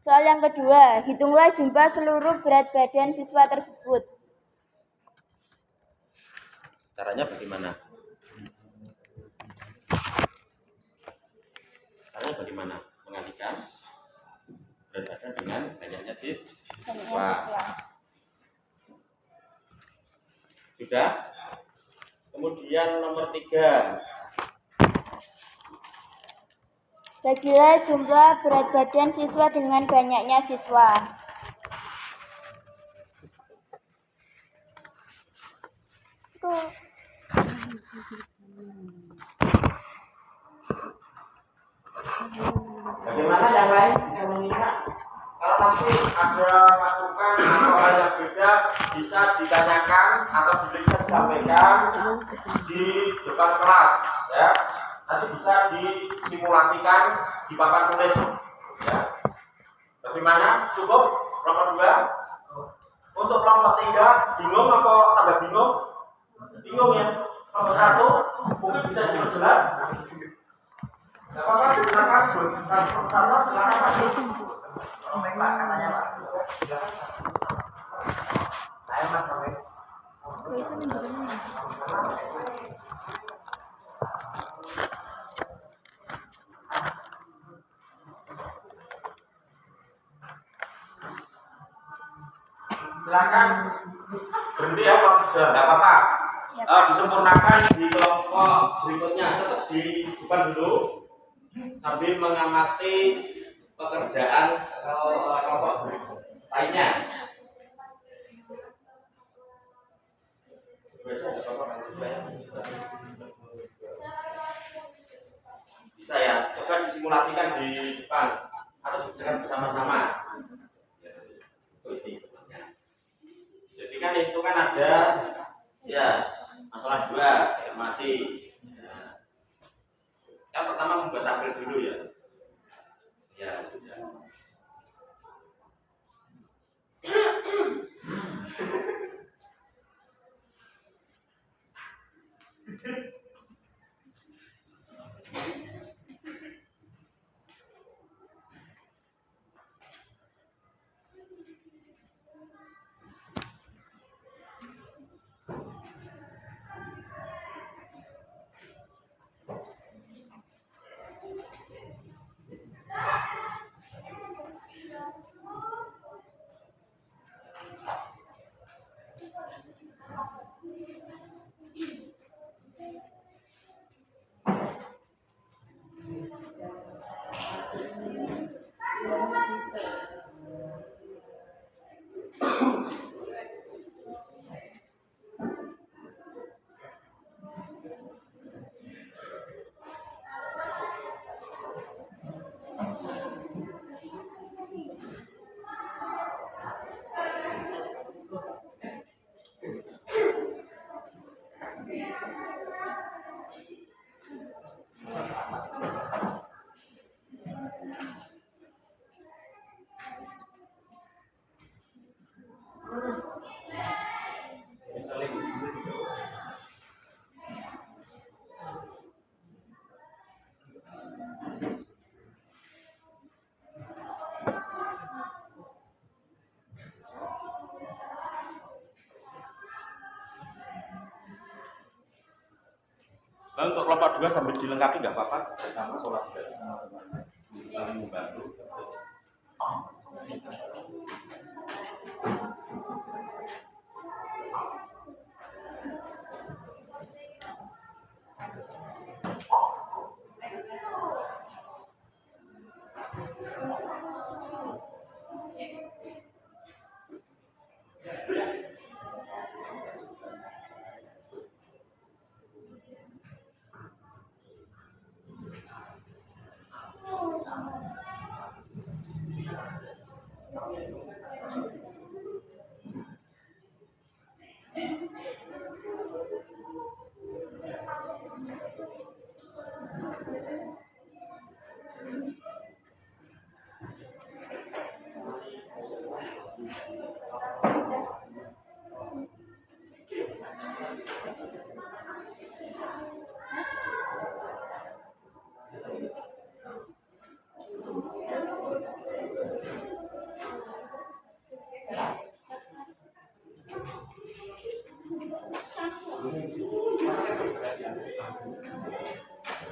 Soal yang kedua, hitunglah jumlah seluruh berat badan siswa tersebut. Caranya bagaimana? Caranya bagaimana? Mengalihkan berat badan dengan banyaknya siswa. Sudah? Kemudian nomor 3. Bagilah jumlah berat badan siswa dengan banyaknya siswa. Bagaimana yang lain bisa mengingat? Kalau nanti ada masukan atau hal yang beda bisa ditanyakan atau bisa disampaikan di depan kelas, ya. Nanti bisa disimulasikan di papan tulis, ya. Bagaimana? Cukup kelompok 2? Untuk kelompok 3 bingung atau tambah bingung? Bingung ya. Kelompok 1 mungkin bisa diperjelas. Gak apa-apa, silakan. Silakan. Ayo Mas, silakan berhenti ya kalau sudah tidak apa-apa. Disempurnakan di kelompok berikutnya, tetap di depan dulu sambil mengamati pekerjaan kelompok lainnya. Bisa ya, coba disimulasikan di depan atau dikerjakan bersama-sama. Jadi kan itu kan ada ya masalah 2 mati. Yang pertama membuat tabel dulu ya. Ya. Nah, untuk kelompok 2 sambil dilengkapi nggak apa-apa, sama sholat juga saling membantu.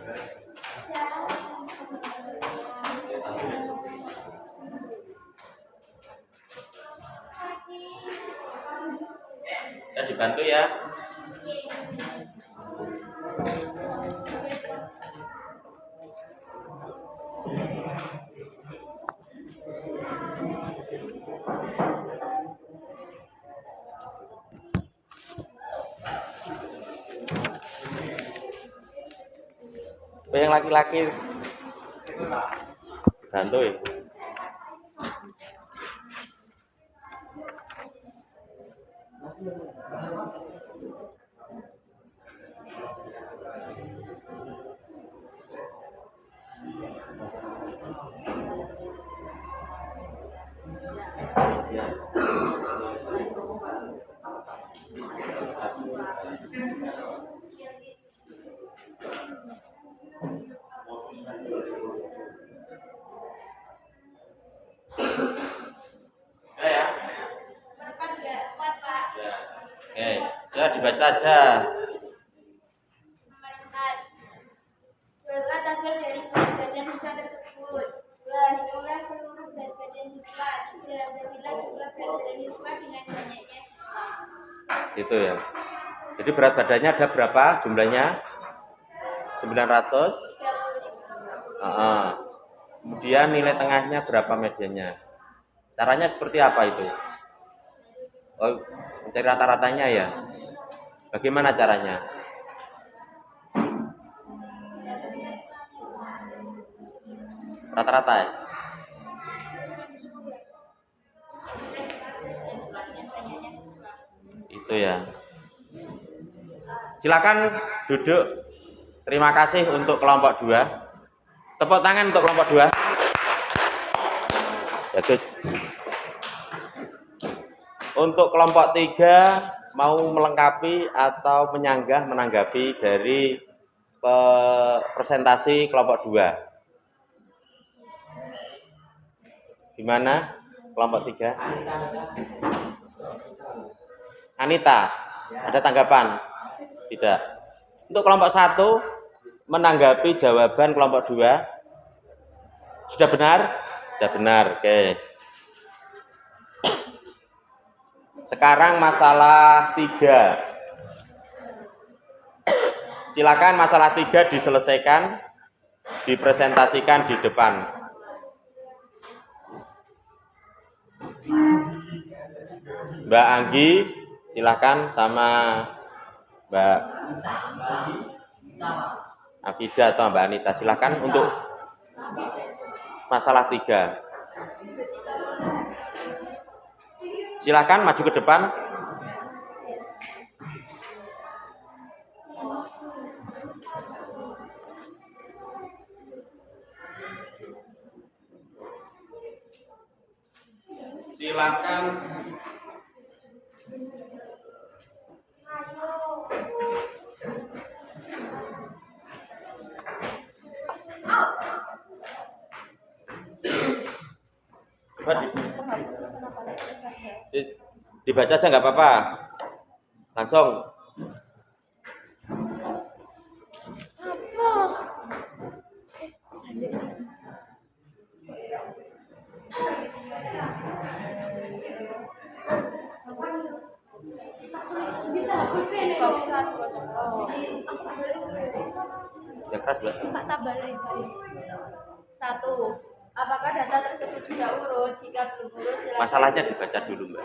Ya, dibantu ya. Yang laki-laki bantu ya. Ya. Oke, ya dibaca aja. Buatlah tabel dari berat badan siswa tersebut. 2. Hitunglah seluruh berat badan siswa. 3. Bagilah jumlah berat badan siswa dengan banyaknya siswa. Itu ya. Jadi berat badannya ada berapa jumlahnya? 900. Kemudian nilai tengahnya berapa mediannya? Caranya seperti apa itu? Oh, mencari rata-ratanya ya. Bagaimana caranya? Rata-rata ya? Itu ya. Silakan duduk. Terima kasih untuk kelompok 2. Tepuk tangan untuk kelompok 2. Bagus. Untuk kelompok 3 mau melengkapi atau menyanggah menanggapi dari presentasi kelompok 2. Gimana kelompok 3? Anita, ada tanggapan? Tidak. Untuk kelompok 1 menanggapi jawaban kelompok 2. Sudah benar? Sudah benar. Oke. Sekarang masalah 3. Silakan masalah 3 diselesaikan, dipresentasikan di depan. Mbak Anggi, silakan, sama Mbak Afida atau Mbak Anita, silakan untuk masalah 3. Silakan maju ke depan. Silakan. Dibaca aja nggak apa-apa. Langsung. Yang keras Mbak. 1. Apakah data tersebut sudah urut? Jika belum urut, silakan. Masalahnya dibaca dulu Mbak.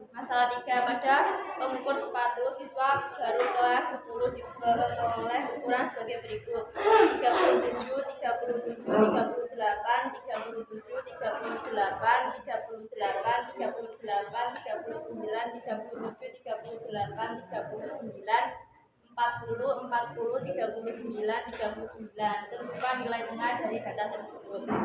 Masalah 3. Pada pengukur sepatu, siswa baru kelas 10 diperoleh ukuran sebagai berikut: 37, 37, 38, 37, 38, 38, 38, 39, 37, 38, 39, 40, 40, 39, 39. Tentukan nilai tengah dari data tersebut. 1.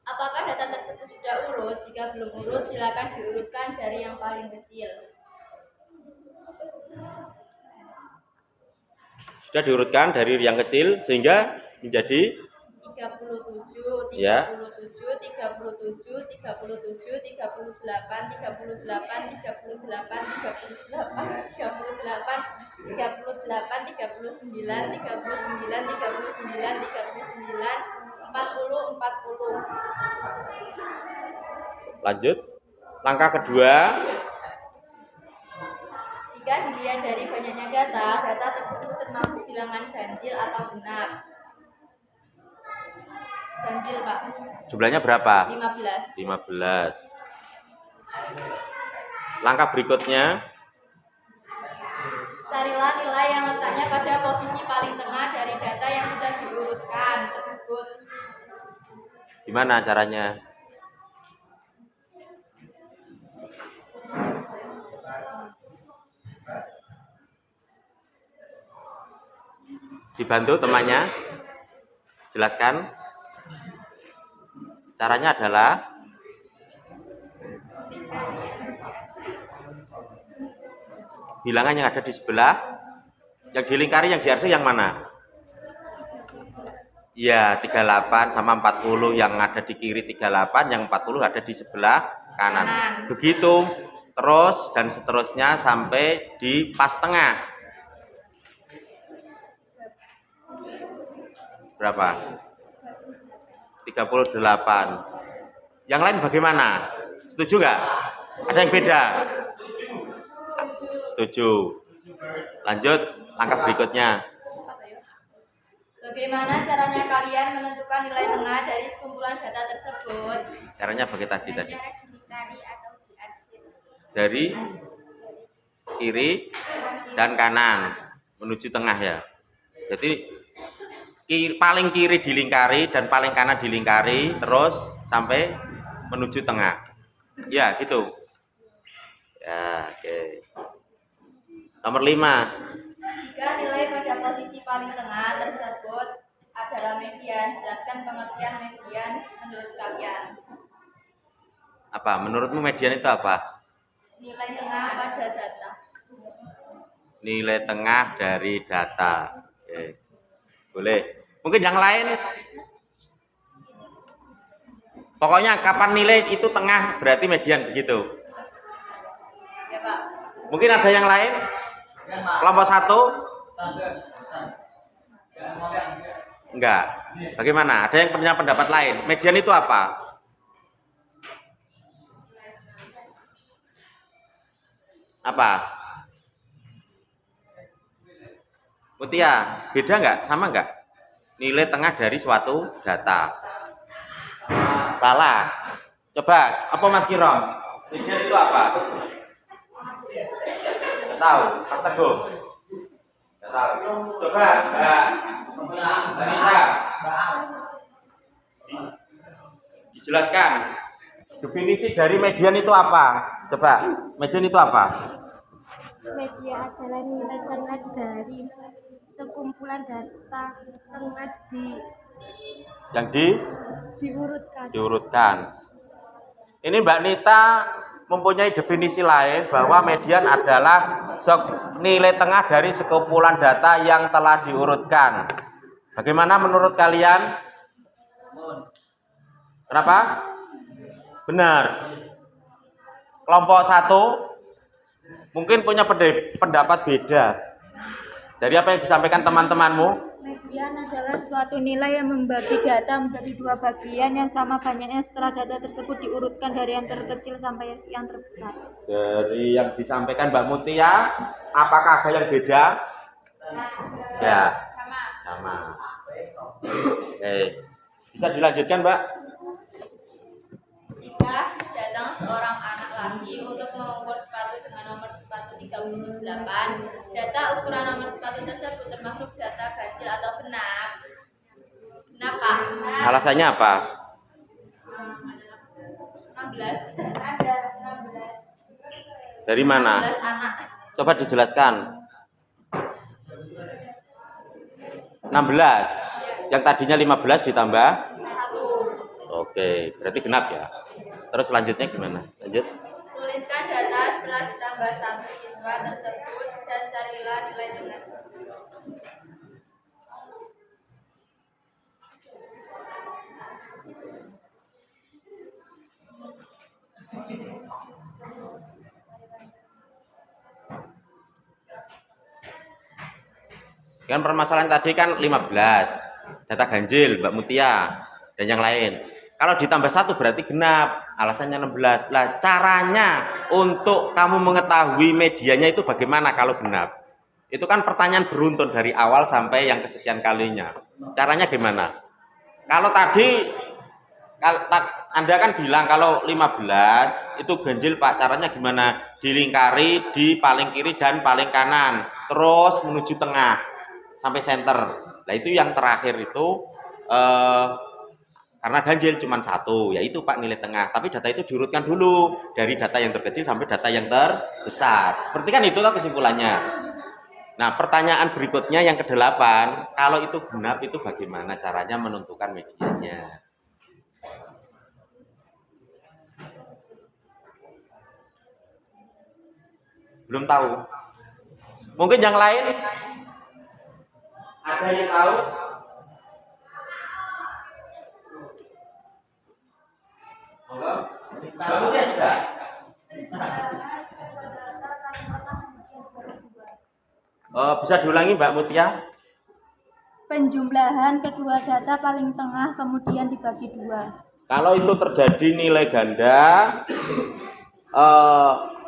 Apakah data tersebut sudah urut? Jika belum urut, silakan diurutkan dari yang paling kecil. Sudah diurutkan dari yang kecil sehingga menjadi 37, 37, ya. 37, 37, 37, 38, 38, 38, 38, 38, 38, 38, 39, 39, 39, 39, 40, 40. Lanjut. Langkah kedua, Jika dilihat dari banyaknya data tersebut termasuk bilangan ganjil atau genap. Ganjil, Pak. jumlahnya berapa? 15. 15. Langkah berikutnya, Carilah nilai yang letaknya pada posisi paling tengah dari data yang sudah diurutkan tersebut. gimana caranya? Dibantu temannya, jelaskan. Caranya adalah bilangan yang ada di sebelah, yang dilingkari, yang diarsir yang mana? Ya, 38 sama 40, yang ada di kiri 38, yang 40 ada di sebelah kanan. Begitu terus dan seterusnya sampai di pas tengah. Berapa? 38. Yang lain bagaimana? Setuju nggak? Ada yang beda? Setuju. Lanjut, langkah berikutnya. Bagaimana caranya kalian menentukan nilai tengah dari sekumpulan data tersebut? Caranya bagi tadi. Cara dilingkari atau diarsir. Dari kiri dan kanan menuju tengah ya. Jadi paling kiri dilingkari dan paling kanan dilingkari terus sampai menuju tengah. Ya, gitu. Ya, oke. Nomor 5. Jika nilai pada posisi paling tengah tersebut adalah median, jelaskan pengertian median menurut kalian. Apa? Menurutmu median itu apa? Nilai tengah pada data. Nilai tengah dari data. Oke. Boleh. Mungkin yang lain. Pokoknya kapan nilai itu tengah berarti median begitu. Ya, Pak. Mungkin ada yang lain? Kelompok 1? Enggak. Bagaimana? Ada yang punya pendapat lain? Median itu apa? Apa? Mutia, beda nggak? Sama nggak? Nilai tengah dari suatu data. Salah. Coba, apa Mas Kirom? Median itu apa? Nggak tahu. Mas Teguh? Nggak tahu. Coba, Mbak Anita. Dijelaskan. Definisi dari median itu apa? Coba, median itu apa? Media adalah nilai tengah dari sekumpulan data tengah Yang diurutkan. diurutkan. Ini Mbak Nita mempunyai definisi lain bahwa median adalah nilai tengah dari sekumpulan data yang telah diurutkan. Bagaimana menurut kalian? Kenapa? Benar. Kelompok 1 mungkin punya pendapat beda dari apa yang disampaikan teman-temanmu. Median adalah suatu nilai yang membagi data menjadi dua bagian yang sama banyaknya setelah data tersebut diurutkan dari yang terkecil sampai yang terbesar. Dari yang disampaikan Mbak Mutia, apakah ada yang beda? Ya, sama. Oke, bisa dilanjutkan, Mbak? Jika datang seorang anak laki untuk mengukur sepatu dengan nomor sepatu 38, data ukuran nomor sepatu tersebut termasuk data ganjil atau genap. Kenapa? Alasannya apa? 16. Ada 16. Dari mana? 16 anak. Coba dijelaskan. 16. Yang tadinya 15 ditambah? 1. Oke, berarti genap ya. Terus selanjutnya gimana? Lanjut. Tuliskan data setelah ditambah 1 siswa tersebut dan carilah nilai tengah. Kan permasalahan tadi kan 15. Data ganjil Mbak Mutia dan yang lain. Kalau ditambah 1 berarti genap. Alasannya 16. Lah caranya untuk kamu mengetahui medianya itu bagaimana kalau genap? Itu kan pertanyaan beruntun dari awal sampai yang kesekian kalinya. Caranya gimana? Kalau tadi Anda kan bilang kalau 15 itu ganjil Pak, caranya gimana? Dilingkari di paling kiri dan paling kanan, terus menuju tengah sampai center. Nah itu yang terakhir itu karena ganjil cuma 1, yaitu Pak nilai tengah. Tapi data itu diurutkan dulu dari data yang terkecil sampai data yang terbesar. Seperti kan itu kesimpulannya. Nah pertanyaan berikutnya yang ke-8, kalau itu genap itu bagaimana caranya menentukan medianya? Belum tahu. Mungkin yang lain ada yang tahu? Kamu ya sudah. Bisa diulangi Mbak Mutia? Penjumlahan kedua data paling tengah kemudian dibagi 2. Kalau itu terjadi nilai ganda,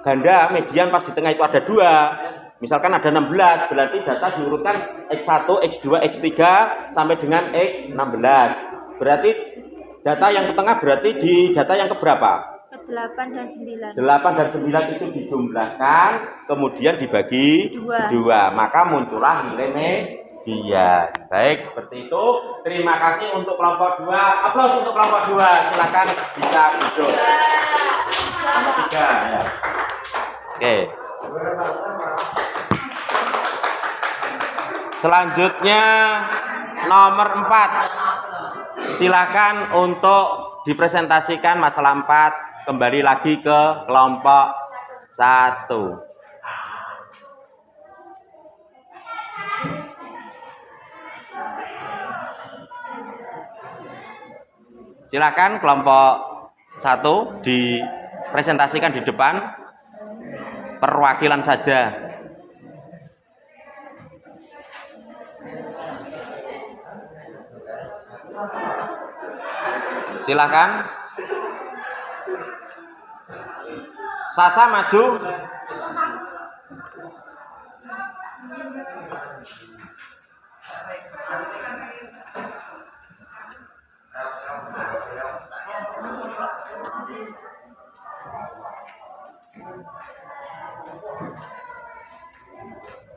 ganda median pas di tengah itu ada 2. Misalkan ada 16, berarti data diurutkan X1, X2, X3 sampai dengan X16. Berarti data yang ke tengah berarti di data yang keberapa? Ke-8 dan 9. 8 dan 9 itu dijumlahkan, kemudian dibagi 2. Maka muncullah nilai median. Baik, seperti itu. Terima kasih untuk kelompok 2. Aplaus untuk kelompok 2. Silakan bisa duduk. Kelompok 3 ya. Oke. Selanjutnya nomor 4. Silakan untuk dipresentasikan masalah 4. Kembali lagi ke kelompok 1. Silakan kelompok 1 dipresentasikan di depan, perwakilan saja. Silakan. Sasa maju.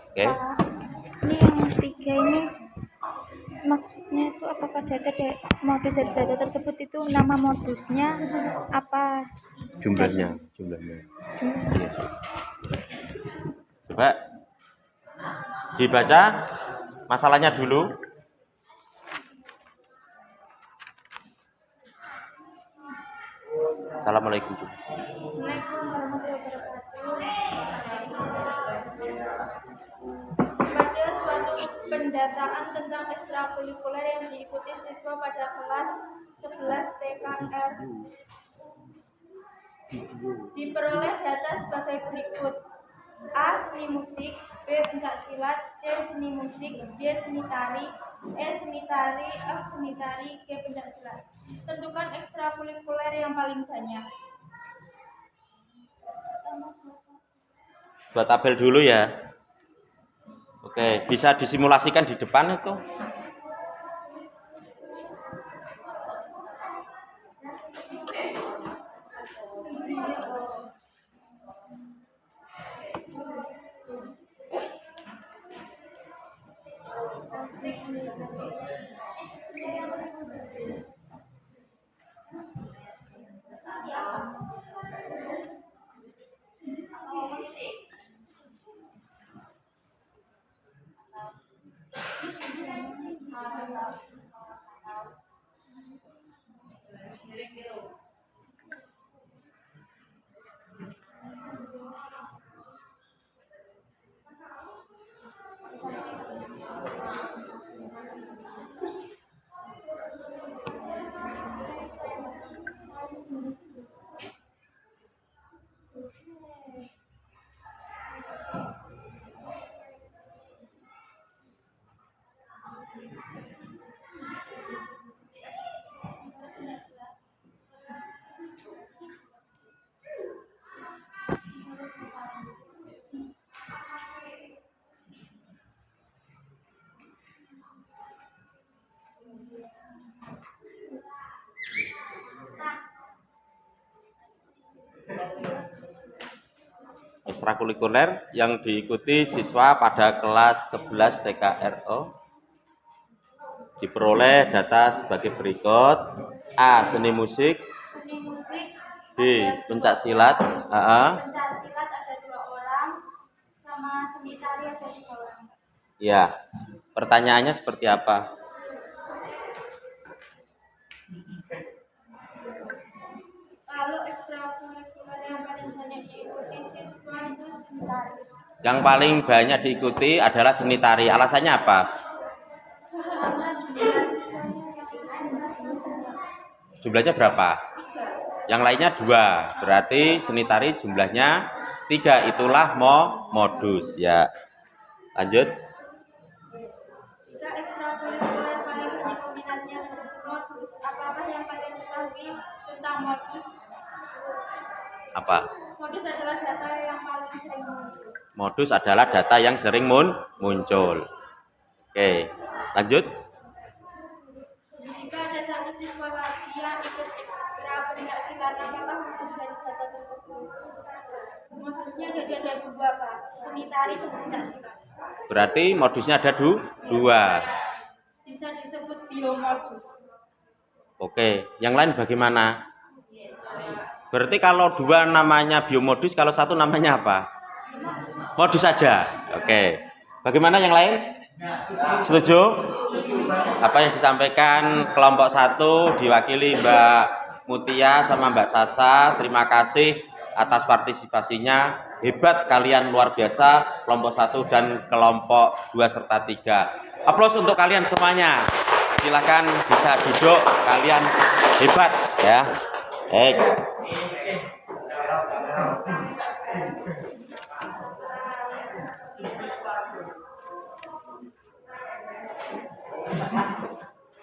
Oke. Ini yang 3 ini maksudnya itu apakah modus dari data tersebut itu nama modusnya apa Jumlahnya. Iya. Coba dibaca masalahnya dulu. Assalamualaikum. Assalamualaikum warahmatullahi wabarakatuh. Pada suatu pendataan tentang ekstrakurikuler yang diikuti siswa pada kelas 11 TKR diperoleh data sebagai berikut: A. Seni musik, B. pencaksilat, C. seni musik, D. seni tari, E. seni tari, F. seni tari, G. pencaksilat. Tentukan ekstrakurikuler yang paling banyak. Buat tabel dulu ya. Oke, bisa disimulasikan di depan itu. ekstrakurikuler yang diikuti siswa pada kelas 11 TKRO diperoleh data sebagai berikut. A. Seni musik. Seni musik B. Pencak silat. pencak silat ada 2 orang, sama seni tari ada 3 orang. Ya, pertanyaannya seperti apa? Kalau ekstrakurikuler yang paling banyak diikuti siswa itu seni tari. Yang paling banyak diikuti adalah seni tari. Alasannya apa? Karena jumlah siswanya yang ikut seni tari itu banyak. Jumlahnya berapa? 3. Yang lainnya 2. Berarti seni tari jumlahnya 3. Itulah modus ya. Lanjut. Jika ekstrakurikuler paling banyak peminatnya disebut modus, apakah yang kalian ketahui tentang modus? Apa? Modus adalah data yang paling sering muncul. Modus adalah data yang sering muncul. Oke, lanjut. Jika ada satu siswa lagi yang ikut ekstra pencak silat, apakah modus dari data tersebut? Modusnya jadi ada 2, Pak. Seni tari dan pencak silat. Berarti modusnya ada 2. Bisa disebut biomodus. Oke, yang lain bagaimana? Berarti kalau 2 namanya biomodus, kalau 1 namanya apa? Modus saja. Oke. Bagaimana yang lain? Setuju? Apa yang disampaikan kelompok 1 diwakili Mbak Mutia sama Mbak Sasa. Terima kasih atas partisipasinya. Hebat kalian, luar biasa. Kelompok 1 dan kelompok 2 serta 3. Aplaus untuk kalian semuanya. Silakan bisa duduk. Kalian hebat ya. Baik.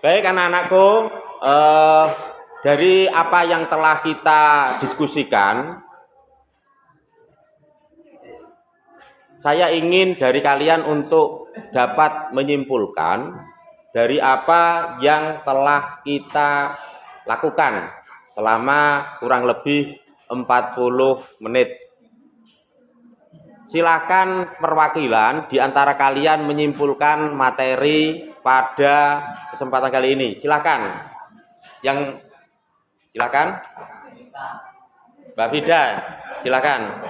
Baik anak-anakku, dari apa yang telah kita diskusikan, saya ingin dari kalian untuk dapat menyimpulkan dari apa yang telah kita lakukan selama kurang lebih 40 menit. Silakan perwakilan di antara kalian menyimpulkan materi pada kesempatan kali ini. Silakan. Silakan. Mbak Fida, silakan.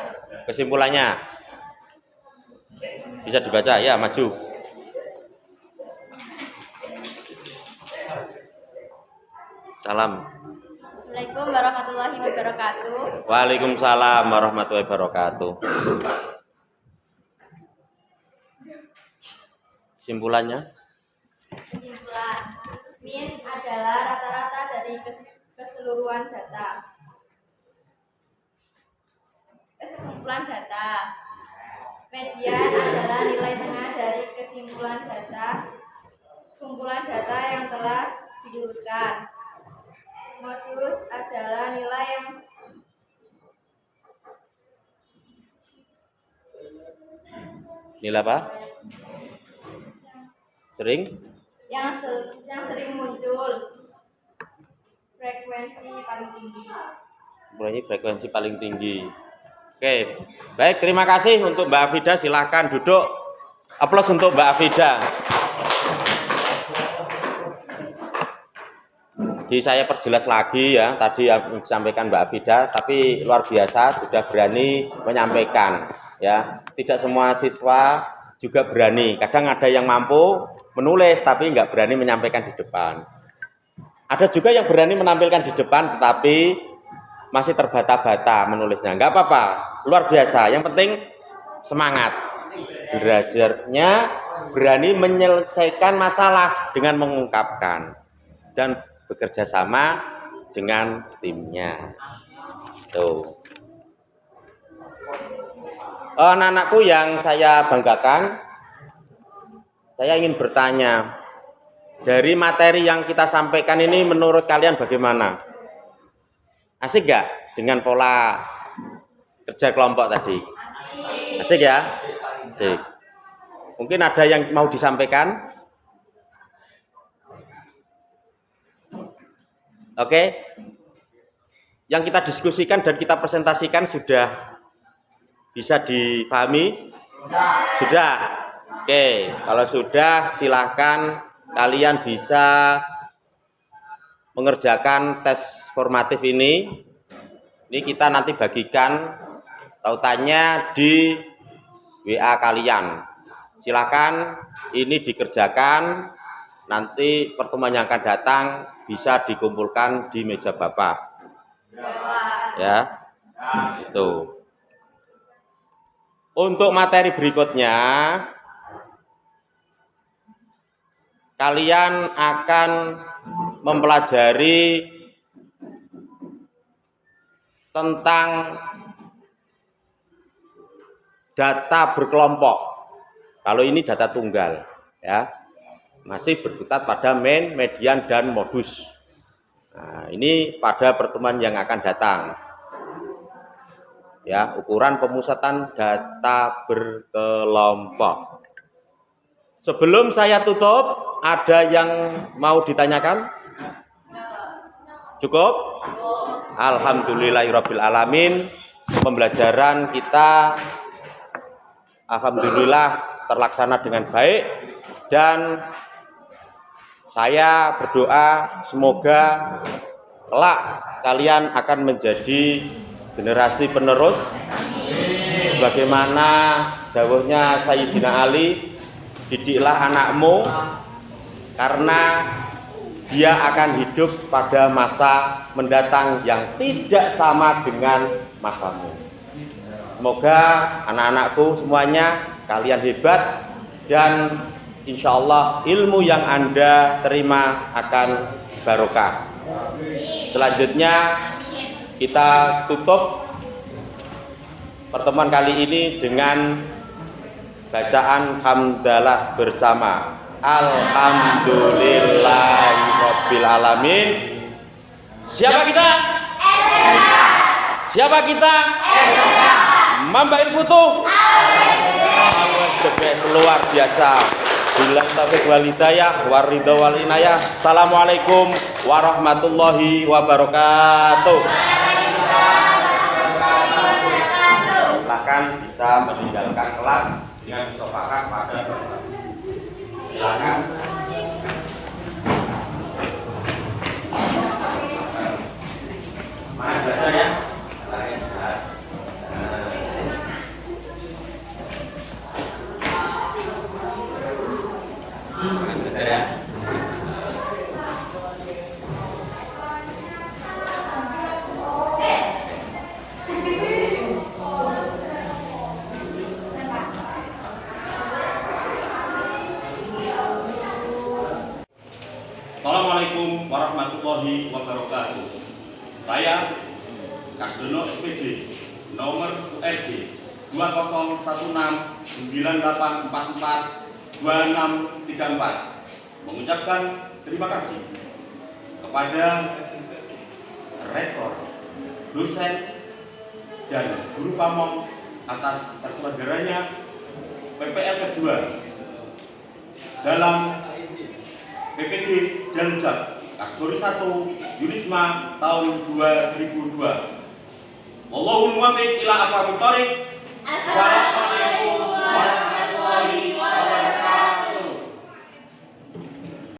Kesimpulannya bisa dibaca ya, maju. Salam. Assalamualaikum warahmatullahi wabarakatuh. Waalaikumsalam warahmatullahi wabarakatuh. Kesimpulannya? Kesimpulan, min adalah rata-rata dari keseluruhan data. Kesimpulan data. Median adalah nilai tengah dari kesimpulan data, kumpulan data yang telah diurutkan. Modus adalah nilai yang apa? yang sering muncul, frekuensi paling tinggi. Frekuensi paling tinggi. Oke, baik, terima kasih untuk Mbak Afida. Silahkan duduk. Aplaus untuk Mbak Afida. Jadi saya perjelas lagi ya, tadi yang disampaikan Mbak Afida, tapi luar biasa sudah berani menyampaikan ya. Tidak semua siswa juga berani. Kadang ada yang mampu menulis tapi nggak berani menyampaikan di depan. Ada juga yang berani menampilkan di depan tetapi masih terbata-bata menulisnya. Nggak apa-apa, luar biasa. Yang penting semangat. Belajarnya berani menyelesaikan masalah dengan mengungkapkan dan bekerja sama dengan timnya. Tuh. Anak-anakku yang saya banggakan, saya ingin bertanya, dari materi yang kita sampaikan ini menurut kalian bagaimana? Asik gak dengan pola kerja kelompok tadi? Asik ya? Asik. Mungkin ada yang mau disampaikan? Oke. Yang kita diskusikan dan kita presentasikan sudah Bisa dipahami? Sudah? Oke, kalau sudah silahkan kalian bisa mengerjakan tes formatif ini. Ini kita nanti bagikan tautannya di WA kalian. Silakan ini dikerjakan. Nanti pertemuan yang akan datang bisa dikumpulkan di meja Bapak. Ya, itu. Untuk materi berikutnya, kalian akan mempelajari tentang data berkelompok. Kalau ini data tunggal, ya, masih berkutat pada main, median, dan modus. Nah, ini pada pertemuan yang akan datang. Ya, ukuran pemusatan data berkelompok. Sebelum saya tutup, ada yang mau ditanyakan? Cukup? Alhamdulillahirabbil alamin. Pembelajaran kita alhamdulillah terlaksana dengan baik, dan saya berdoa semoga kelak kalian akan menjadi generasi penerus sebagaimana dawuhnya Sayyidina Ali, didiklah anakmu karena dia akan hidup pada masa mendatang yang tidak sama dengan masamu. Semoga anak-anakku semuanya kalian hebat, dan insya Allah ilmu yang Anda terima akan barokah. Selanjutnya kita tutup pertemuan kali ini dengan bacaan hamdalah bersama. Alhamdulillahirabbil alamin. Siapa kita? Siapa kita? Mamba Ilfutuh. Luar biasa. Bila taufiq wal hidayah waridho wal inayah. Assalamualaikum warahmatullahi wabarakatuh. Silakan bisa meninggalkan kelas dengan musafakat pada silakan. Mana belajar ya? Assalamualaikum warahmatullahi wabarakatuh. Saya Kasdono SPD nomor USD 201698442634 mengucapkan terima kasih kepada rektor, dosen, dan guru pamong atas terselenggaranya PPL kedua dalam PPD Daljab kategori 1 Yunisma tahun 2002. Wallahul muwaffiq ila aqwamit thoriq.